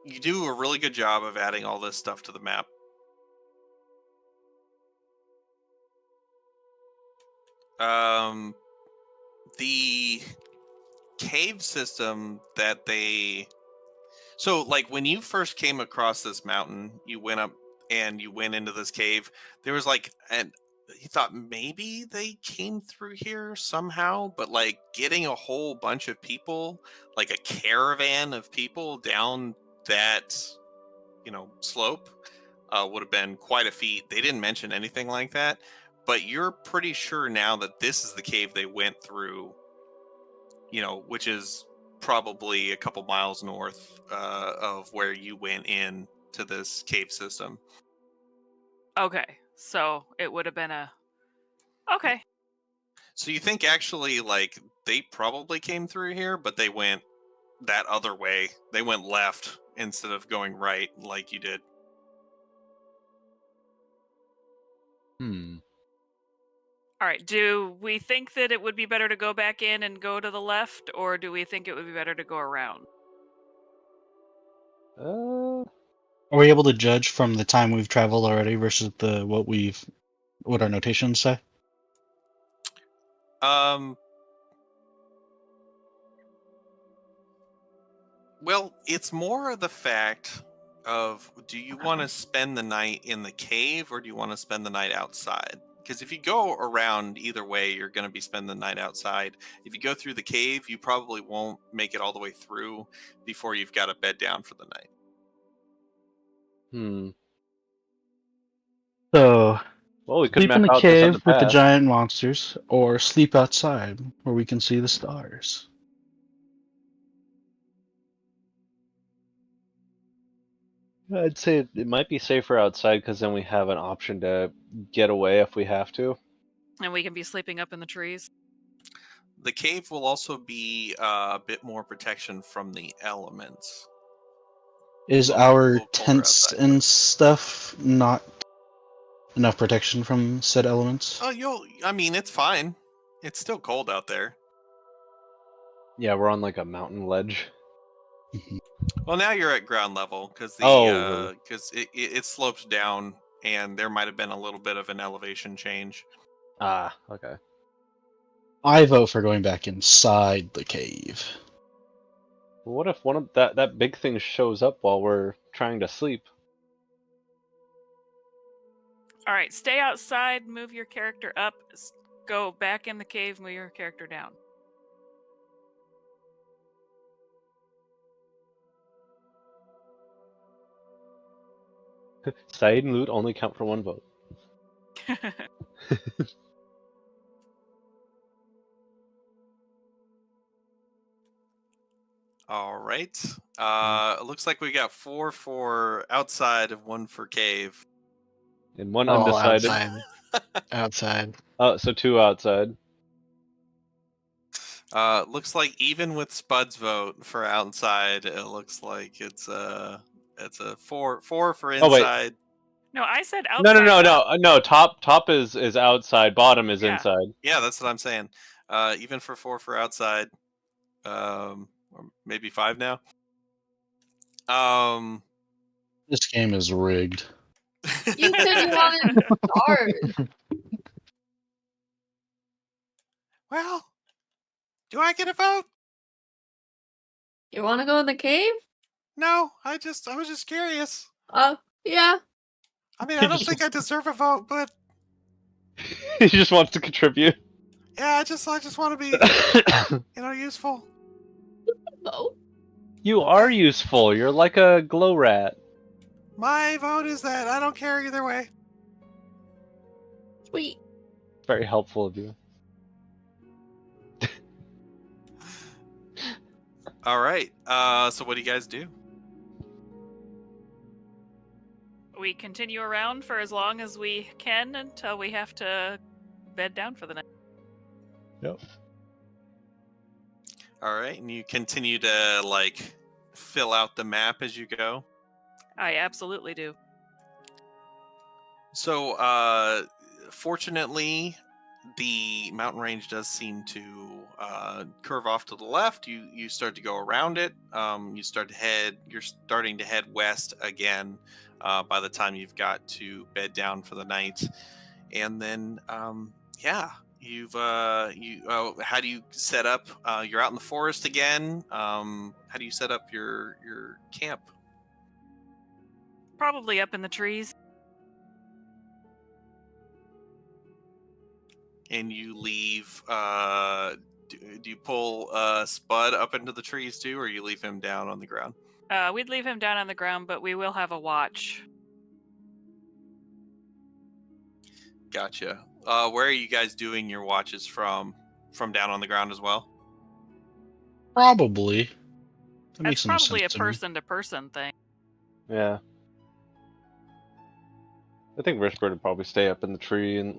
you do a really good job of adding all this stuff to the map. The cave system that they, so like when you first came across this mountain, you went up and you went into this cave, there was like, and you thought maybe they came through here somehow, but like getting a whole bunch of people, like a caravan of people down that slope, would have been quite a feat. They didn't mention anything like that, but you're pretty sure now that this is the cave they went through, which is probably a couple miles north of where you went in to this cave system. Okay, so it would have been a. Okay. So you think actually like they probably came through here, but they went that other way. They went left instead of going right like you did. All right. Do we think that it would be better to go back in and go to the left, or do we think it would be better to go around? Are we able to judge from the time we've traveled already versus what our notations say? Well, it's more of the fact of, do you want to spend the night in the cave or do you want to spend the night outside? Because if you go around either way, you're going to be spending the night outside. If you go through the cave, you probably won't make it all the way through before you've got to bed down for the night. So, Well, we could sleep map in the out this cave with the underpass. giant monsters, or sleep outside where we can see the stars. I'd say it might be safer outside because then we have an option to get away if we have to. And we can be sleeping up in the trees. The cave will also be a bit more protection from the elements. Is A our little colder tents outside. and stuff not enough protection from said elements? Oh, I mean, it's fine. It's still cold out there. Yeah, we're on like a mountain ledge. Well, now you're at ground level because Oh, it slopes down, and there might have been a little bit of an elevation change. Okay. I vote for going back inside the cave. Well, what if one of that big thing shows up while we're trying to sleep? All right, stay outside, move your character up, go back in the cave, move your character down. Side and loot only count for one vote. All right. It looks like we got 4 for outside and 1 for cave. And one Oh, undecided. outside. Outside. Oh, so 2 outside. Looks like even with Spud's vote for outside, it looks like it's a 4 for inside. Oh, wait. No, I said outside. No. Top is outside. Bottom is Yeah. inside. Yeah, that's what I'm saying. Even for 4 for outside. Or maybe 5 now. This game is rigged. You said you wanted stars. Well, do I get a vote? You want to go in the cave? No, I was just curious. Yeah. I mean, He I don't just- think I deserve a vote, but he just wants to contribute. yeah, I just want to be, useful. Oh, You are useful. You're like a glow rat. My vote is that I don't care either way. sweet. Very helpful of you. All right. So what do you guys do? We continue around for as long as we can until we have to bed down for the night. Yep. All right, and you continue to fill out the map as you go. I absolutely do. So, fortunately, the mountain range does seem to curve off to the left. You start to go around it. You're starting to head west again. By the time you've got to bed down for the night, and then you've how do you set up? You're out in the forest again. How do you set up your camp? Probably up in the trees. And you leave. Do you pull Spud up into the trees too, or you leave him down on the ground? We'd leave him down on the ground, but we will have a watch. Gotcha. Where are you guys doing your watches from? From down on the ground as well? Probably. That makes That's some probably a sense to me. person-to-person thing. Yeah. I think Richbird would probably stay up in the tree and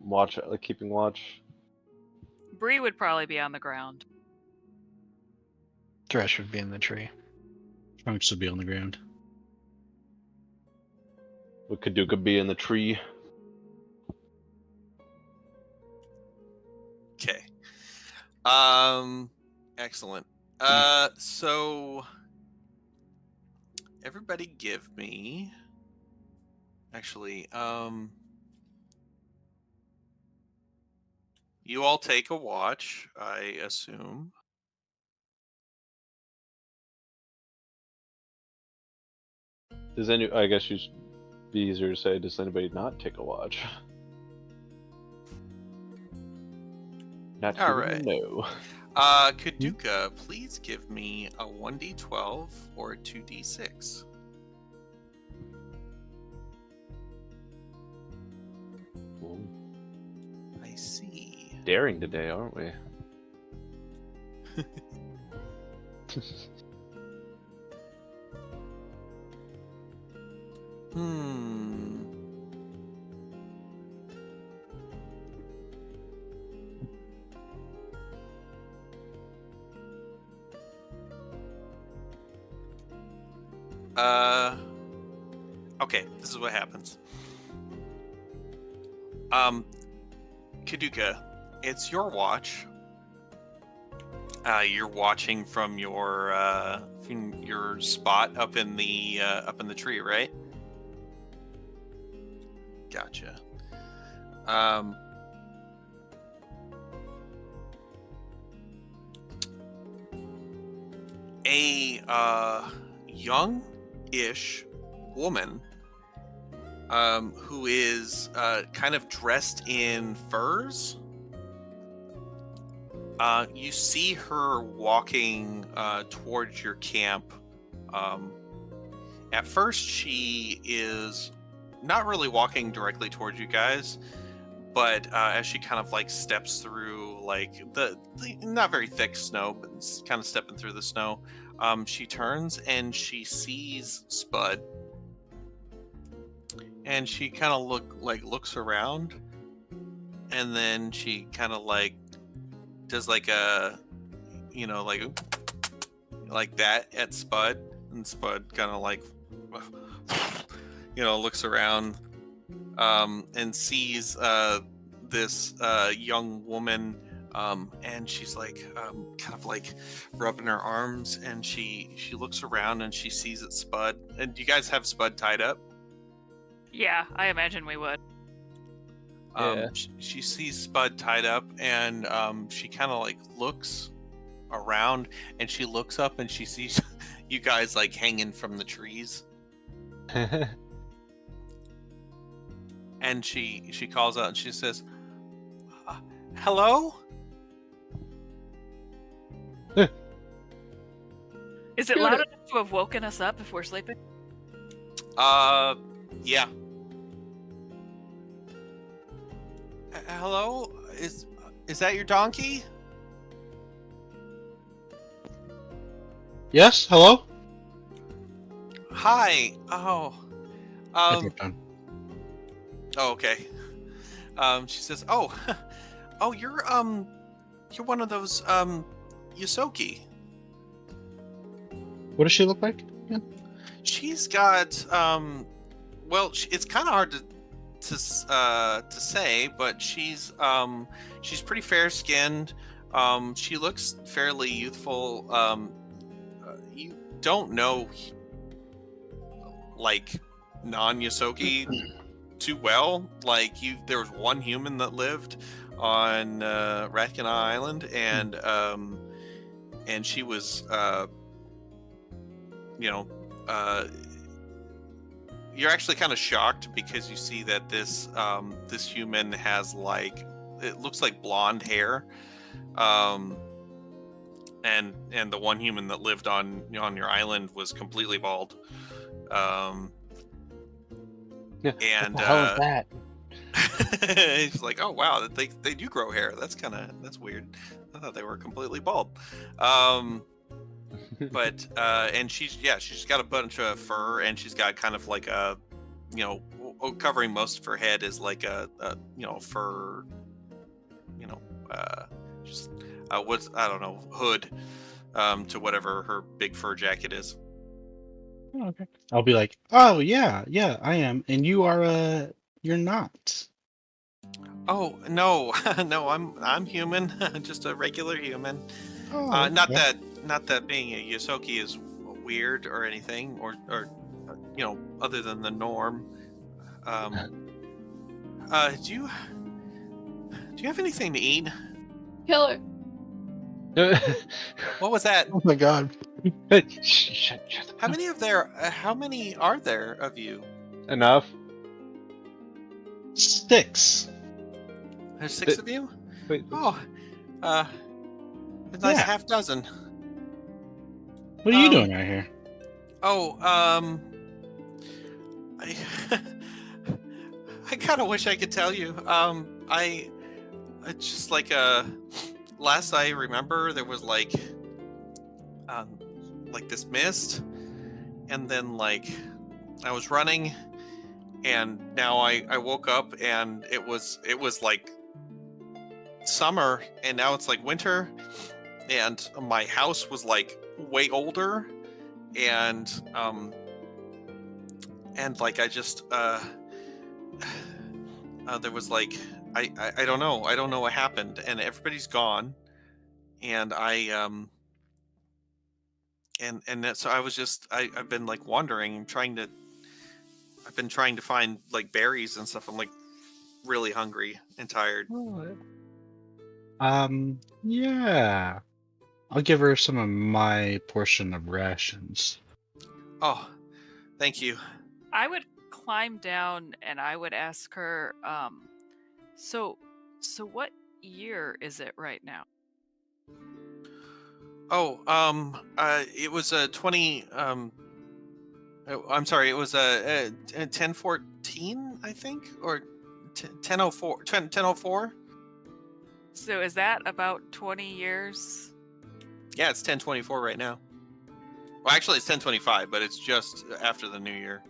watch, keeping watch. Bree would probably be on the ground. Thresh would be in the tree. Trunks would be on the ground. What could be in the tree? Okay. Excellent. So everybody give me actually you all take a watch, I assume. I guess you'd be easier to say, does anybody not take a watch? Not All you, right. no. Kaduka, please give me a 1d12 or a 2d6. Ooh, I see. daring today, aren't we? Hmm. Okay, this is what happens. Kaduka, it's your watch. You're watching from your spot up in the tree, right? Gotcha. A young-ish woman who is kind of dressed in furs. You see her walking towards your camp. At first, she is not really walking directly towards you guys, but as she kind of steps through the not very thick snow, but it's kind of stepping through the snow, she turns and she sees Spud, and she kind of looks around, and then she kind of does a like that at Spud, and Spud kind of looks around and sees this young woman, and she's kind of rubbing her arms, and she looks around and she sees it's Spud. And do you guys have Spud tied up? Yeah, I imagine we would. Yeah. She sees Spud tied up, and she kind of like looks around, and she looks up, and she sees you guys like hanging from the trees, and she calls out and she says, "Hello." Is it Shoot loud it. enough to have woken us up if we're sleeping? Yeah. Hello? Is that your donkey? Yes. Hello. Hi. Oh. I Um. dropped down. Oh, okay. She says, "Oh, oh, you're one of those Yosoki. What does she look like? Yeah. She's got well, it's kind of hard to say, but she's pretty fair skinned. She looks fairly youthful. You don't know like non-Yosoki too well. Like there was one human that lived on Ratkina Island, and she was you're actually kind of shocked because you see that this human has like, it looks like blonde hair, and the one human that lived on your island was completely bald. Yeah. And What the hell is that? it's like, oh wow, they do grow hair. That's weird. I thought they were completely bald. But and she's got a bunch of fur, and she's got kind of like a, covering most of her head is like a fur, just what's, I don't know, hood to whatever her big fur jacket is. Oh, okay. I'll be like, oh yeah, I am, and you are you're not. Oh no, no, I'm human, just a regular human. Oh, Not okay. that being a Yosoki is weird or anything, or other than the norm. Do you have anything to eat? Killer. What was that? Oh my god. Shut the How many are there of you? Enough. 6. There's 6 of you? Wait. Oh, a nice Yeah. half dozen. What are you doing out here? Oh, I I kind of wish I could tell you. I just like last I remember there was like this mist, and then like I was running, and now I woke up and it was like summer, and now it's like winter, and my house was like way older, and like I just there was like I don't know what happened, and everybody's gone, and and that, so I was just I've been like wandering, I've been trying to find like berries and stuff. I'm like really hungry and tired. Yeah. I'll give her some of my portion of rations. Oh, thank you. I would climb down and I would ask her, so what year is it right now? Oh, it was a 20. I'm sorry, it was a 1014, I think, or 1004. 1004. So is that about 20 years? Yeah, it's 1024 right now. Well, actually, it's 1025, but it's just after the new year.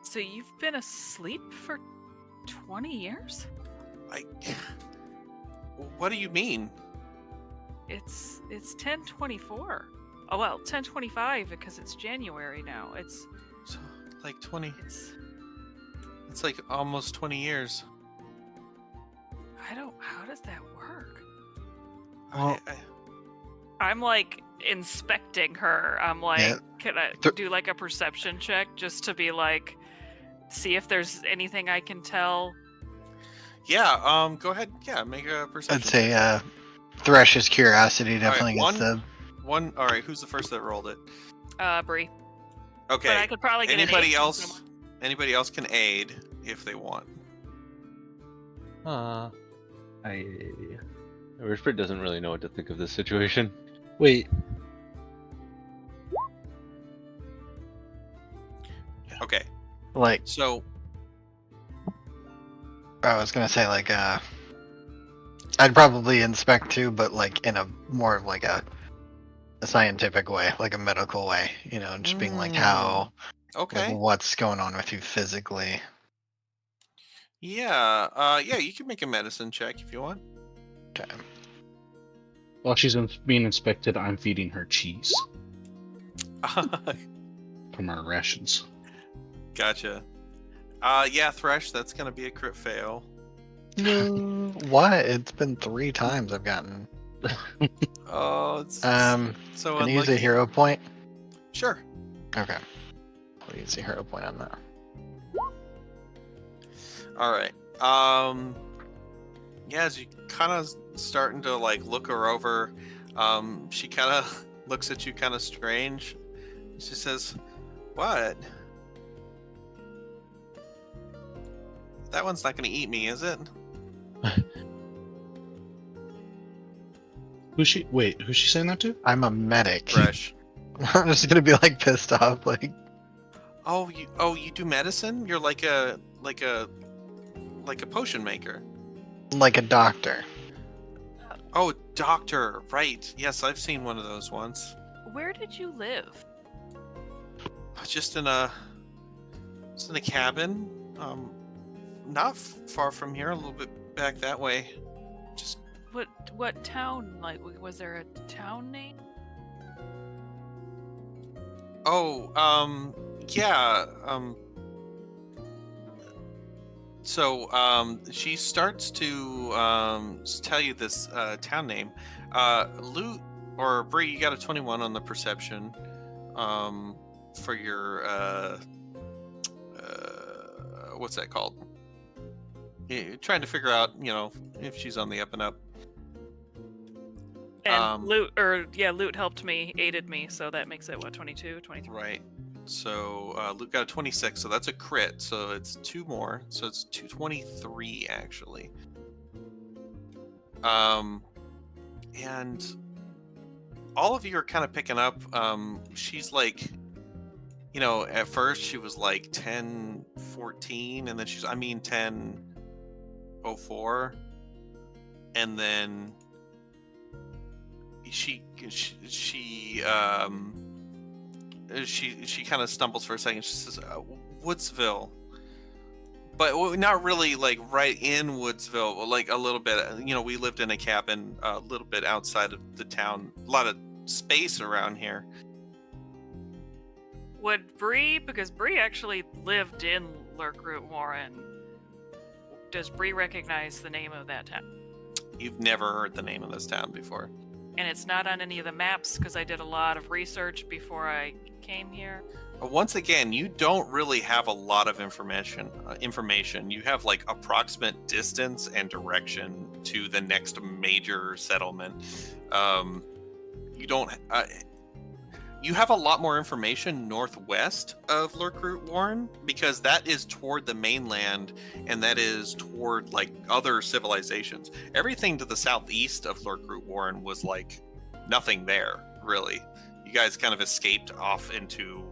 So you've been asleep for 20 years? What do you mean? It's 1024. Oh well, 1025 because it's January now. It's So, like 20. it's It's like almost 20 years. how does that work? Well- I'm like inspecting her. I'm like, Yeah. can I Th- do like a perception check just to be like, see if there's anything I can tell. Yeah. Go ahead. Yeah. Make a perception. I'd say Thresh's curiosity All right, definitely gets the. one. All right. Who's the first that rolled it? Bree. Okay. But I could probably get an Anybody aid from else? someone. Anybody else can aid if they want. Richard doesn't really know what to think of this situation. Wait, Okay. Like, So I was gonna say, like, I'd probably inspect too, but like in a more of like a scientific way, like a medical way, you know, just being like how, okay. like, what's going on with you physically. Yeah. Yeah. You can make a medicine check if you want. Okay. while she's being inspected, I'm feeding her cheese from our rations. Gotcha. Yeah, Thresh. That's gonna be a crit fail. No, what? It's been 3 times I've gotten. Oh, it's so Can I use unlucky. a hero point? Sure. Okay. I'll use a hero point on that. All right. Yeah, as you kind of starting to like look her over, she kind of looks at you kind of strange. She says, "What? That one's not going to eat me, is it?" Who's she? Wait, who's she saying that to? I'm a medic. Fresh. I'm just gonna be like pissed off, like, Oh, you do medicine? You're like a potion maker. like a doctor. Oh, doctor. Right. Yes, I've seen one of those once. Where did you live? Just in a cabin. Not far from here, a little bit back that way. Just What town? Like, was there a town name? oh, yeah. So she starts to tell you this town name. Loot or Bree, you got a 21 on the perception. For your what's that called? You're trying to figure out, you know, if she's on the up and up. And Loot helped me, aided me, so that makes it what, 22, 23? Right. So Luke got a 26, so that's a crit. So it's 2 more. So it's 223 actually. And all of you are kind of picking up. She's like, you know, at first she was like 1014, and then she's 1004, and then she kind of stumbles for a second. She says, Woodsville, but not really like right in Woodsville, but like a little bit. You know, we lived in a cabin a little bit outside of the town. A lot of space around here. Would Bree, because Bree actually lived in Lurkroot Warren, does Bree recognize the name of that town? You've never heard the name of this town before. And it's not on any of the maps because I did a lot of research before I came here. Once again, you don't really have a lot of information. You have like approximate distance and direction to the next major settlement. You don't. You have a lot more information northwest of Lurkroot Warren because that is toward the mainland and that is toward like other civilizations. Everything to the southeast of Lurkroot Warren was like nothing there, really. You guys kind of escaped off into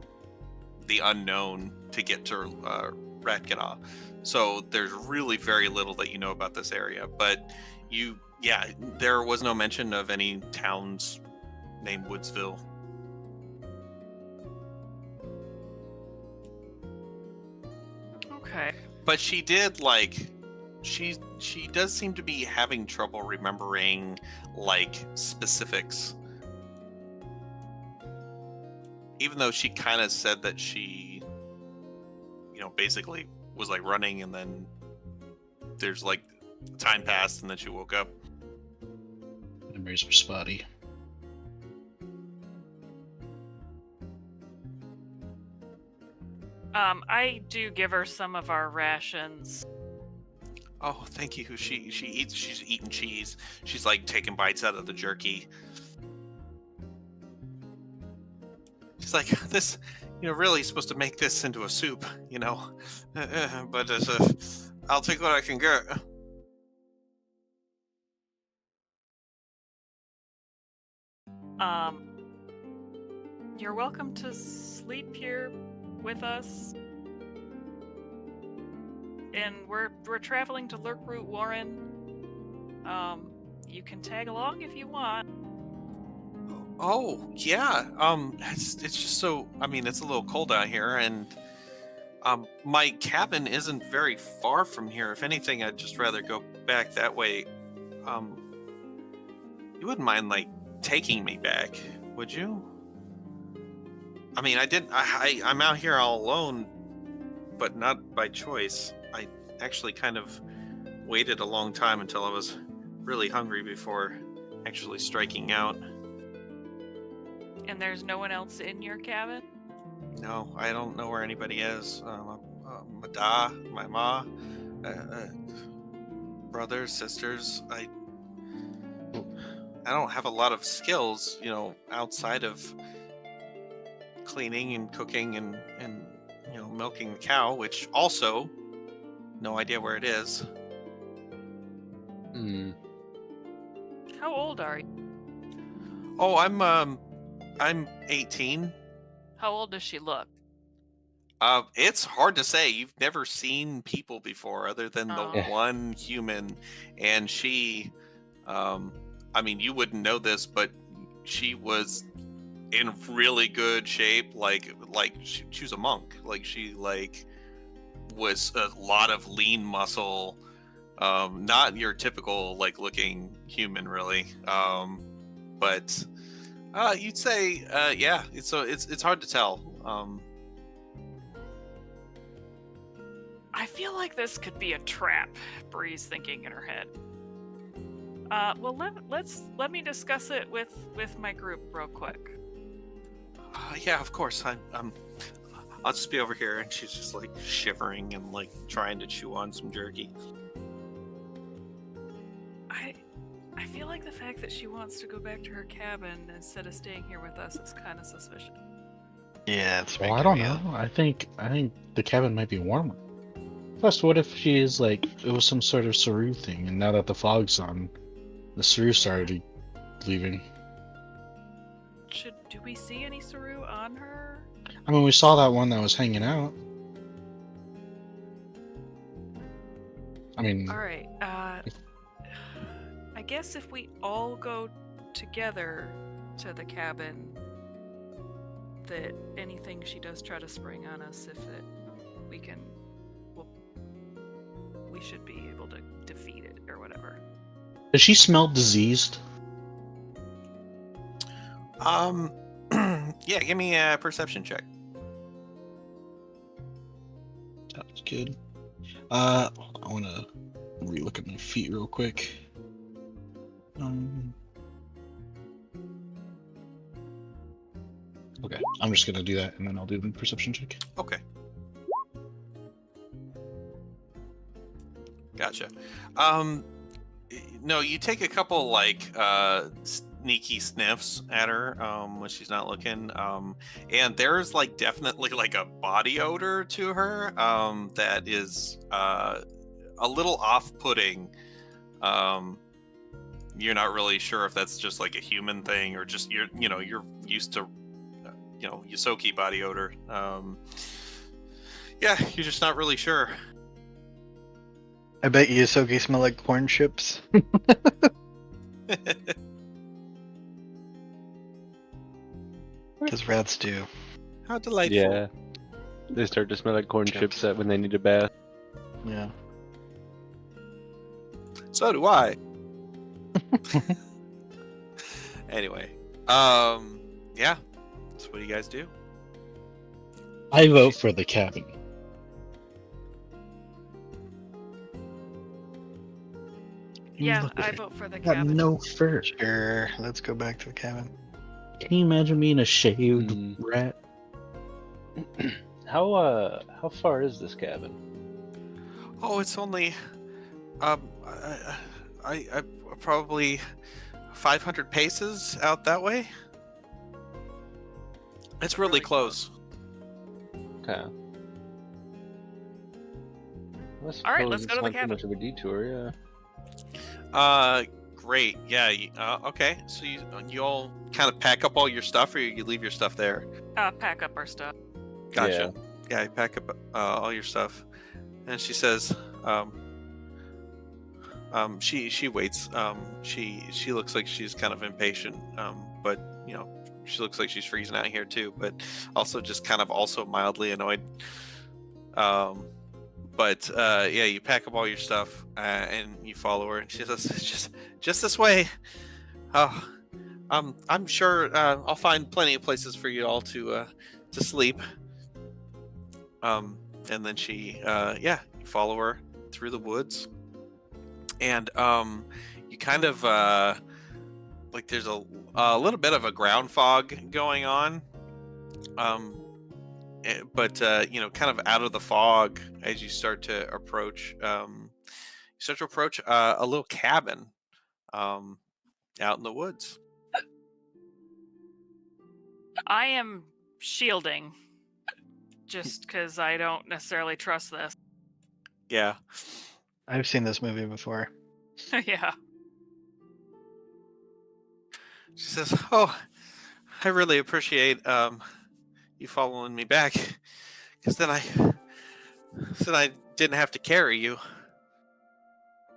the unknown to get to Ratkanah. So there's really very little that you know about this area. But there was no mention of any towns named Woodsville. Okay. But she did she does seem to be having trouble remembering like specifics. Even though she kind of said that she, you know, basically was like running and then there's like time passed and then she woke up. Memories are spotty. I do give her some of our rations. Oh, thank you. She's eating cheese. She's like taking bites out of the jerky. She's like, this, really supposed to make this into a soup, but I'll take what I can get. You're welcome to sleep here with us. And we're traveling to Lurk Root Warren. You can tag along if you want. Oh, yeah. It's just so, it's a little cold out here, and my cabin isn't very far from here. If anything, I'd just rather go back that way. You wouldn't mind, like, taking me back, would you? I'm out here all alone, but not by choice. I actually kind of waited a long time until I was really hungry before actually striking out. And there's no one else in your cabin? No, I don't know where anybody is. My da, my ma, brothers, sisters. I don't have a lot of skills, outside of cleaning and cooking and milking the cow, which also no idea where it is. How old are you? Oh, I'm 18. How old does she look? It's hard to say. You've never seen people before other than the Oh. one human, and she, you wouldn't know this, but she was in really good shape. Like she was a monk. Like she was a lot of lean muscle. Not your typical looking human, really. But you'd say, yeah. It's hard to tell. I feel like this could be a trap, Bree's thinking in her head. Well, let me discuss it with my group real quick. Yeah, of course. I'll just be over here, and she's just shivering and trying to chew on some jerky. I feel like the fact that she wants to go back to her cabin instead of staying here with us is kind of suspicious. Yeah, it's Well, I making don't me know. I think the cabin might be warmer. Plus, what if she's it was some sort of Saru thing, and now that the fog's on, the Saru started leaving. Do we see any Saru on her? I mean, we saw that one that was hanging out. I mean, All right. I guess if we all go together to the cabin, that anything she does try to spring on us, we should be able to defeat it or whatever. does she smell diseased? Yeah, give me a perception check. That's good. I want to relook at my feet real quick. Okay, I'm just gonna do that, and then I'll do the perception check. Okay. Gotcha. No, you take a couple sneaky sniffs at her when she's not looking, and there's definitely a body odor to her that is a little off-putting. You're not really sure if that's just a human thing or just you're used to Yosoki body odor. Yeah, you're just not really sure. I bet Yosoki smell like corn chips. Because rats do. How delightful. Yeah. They start to smell like corn chips when they need a bath. Yeah. So do I. Anyway, yeah. So what do you guys do? I vote for the cabin. Yeah, Look at I it. vote for the Got cabin. no fur. Sure, let's go back to the cabin. Can you imagine being a shaved rat? How far is this cabin? Oh, it's only I probably 500 paces out that way. It's really close. Okay. All right, let's go to the Not too cabin. much of a detour, yeah. Great. Yeah. Okay. So you all kind of pack up all your stuff, or you leave your stuff there. Pack up our stuff. Gotcha. Yeah. You pack up all your stuff, and she says, she waits. She looks like she's kind of impatient. But she looks like she's freezing out here too, but also just kind of also mildly annoyed. But yeah, you pack up all your stuff and you follow her, and she says, "Just this way. Oh, I'm sure I'll find plenty of places for you all to sleep." And then she, you follow her through the woods, and you kind of like there's a little bit of a ground fog going on. But kind of out of the fog as you start to approach a little cabin out in the woods. I am shielding just because I don't necessarily trust this. Yeah. I've seen this movie before. Yeah. She says, "Oh, I really appreciate you following me back, because then I didn't have to carry you."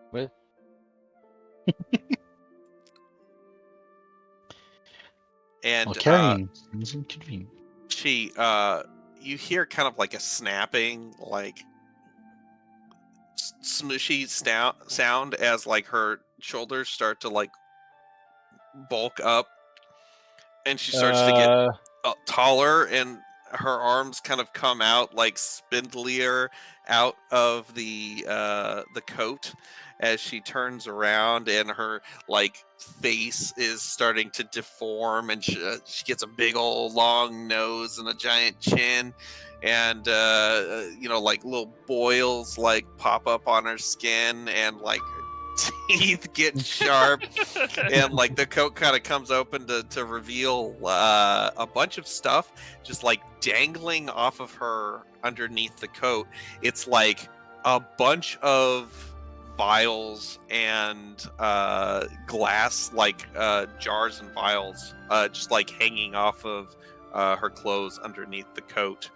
What? And Well, carrying is inconvenient. she you hear kind of like a snapping, like smooshy sound as like her shoulders start to like bulk up, and she starts to get taller, and her arms kind of come out like spindlier out of the coat as she turns around, and her like face is starting to deform, and she gets a big old long nose and a giant chin, and like little boils like pop up on her skin, and like teeth get sharp, and like the coat kind of comes open to reveal a bunch of stuff just like dangling off of her underneath the coat. It's like a bunch of vials and glass, like jars and vials, just like hanging off of her clothes underneath the coat.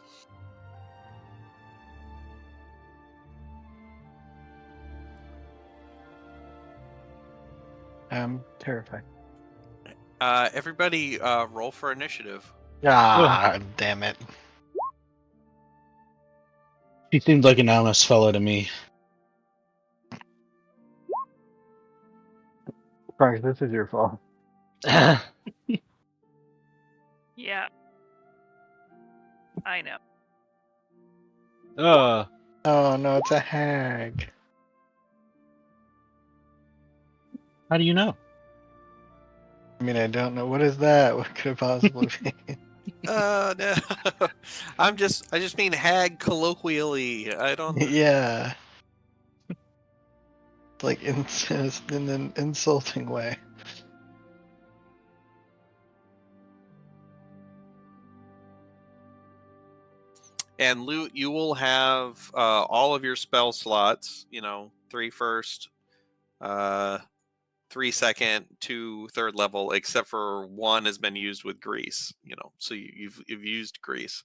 I'm terrified. Everybody roll for initiative. Ah, damn it. He seemed like an honest fellow to me. Frank, this is your fault. Yeah. I know. Oh no, it's a hag. How do you know? I mean, I don't know. What is that? What could it possibly be? No. I just mean hag colloquially. I don't. Yeah. Like in an insulting way. And loot, you will have all of your spell slots. 3 first, 3 second, 2 third level, except for 1 has been used with grease. So you've used grease.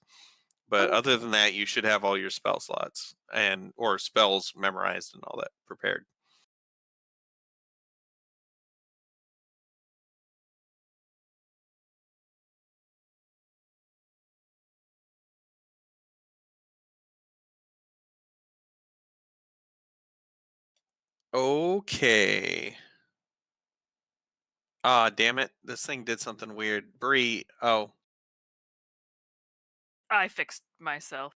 But other than that, you should have all your spell slots or spells memorized and all that prepared. Okay. Ah, damn it. This thing did something weird. Bree, oh, I fixed myself.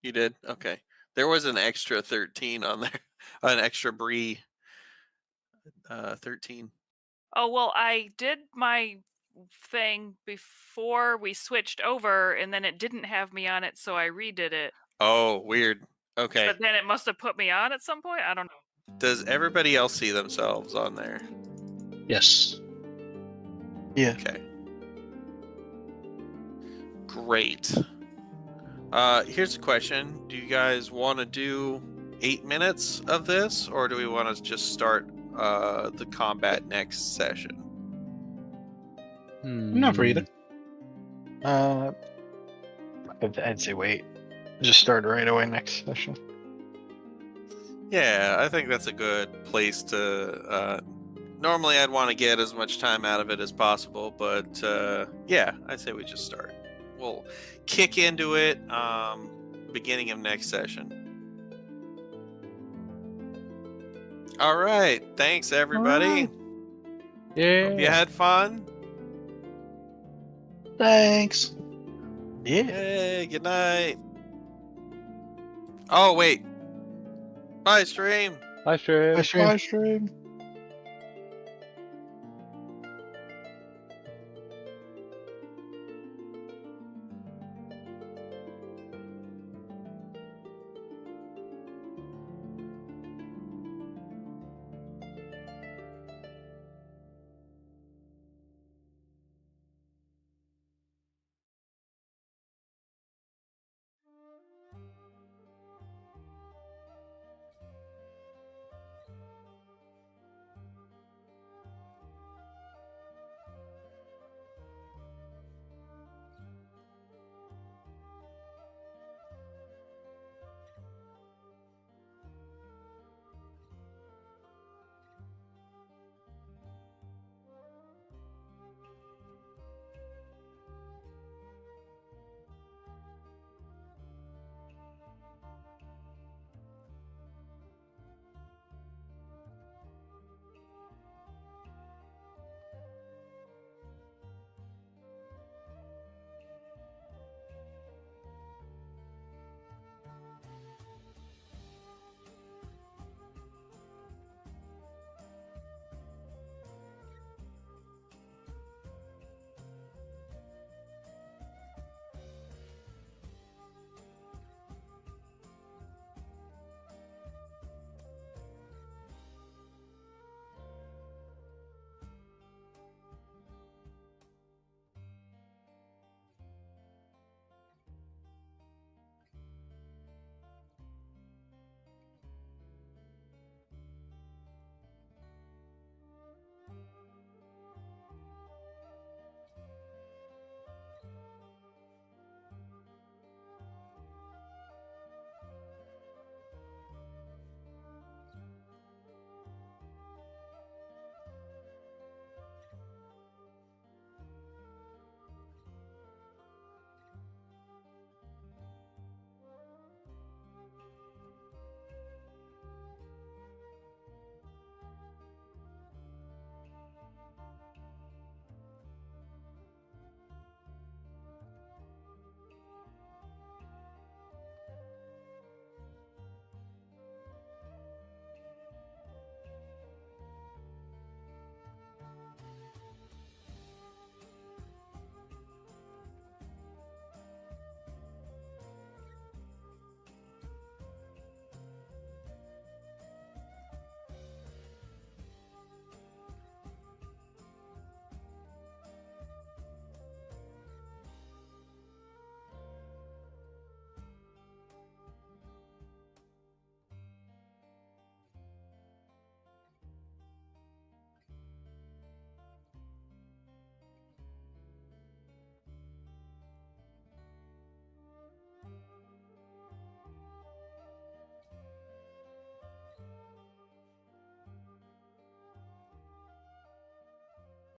you did? Okay. There was an extra 13 on there. An extra Bree 13. Oh, well, I did my thing before we switched over, and then it didn't have me on it, so I redid it. Oh, weird. Okay. But then it must have put me on at some point. I don't know. Does everybody else see themselves on there? Yes. Yeah. Okay. Great. Here's a question. Do you guys want to do 8 minutes of this, or do we want to just start the combat next session? I'm not for either. I'd say wait. Just start right away next session. Yeah, I think that's a good place to. Normally, I'd want to get as much time out of it as possible, but yeah, I'd say we just start. We'll kick into it beginning of next session. All right, thanks everybody. Yeah. Hope you had fun. Thanks. Yeah. Hey, good night. Oh wait. Bye, stream. Bye, Shrey. Bye, stream. Bye, stream.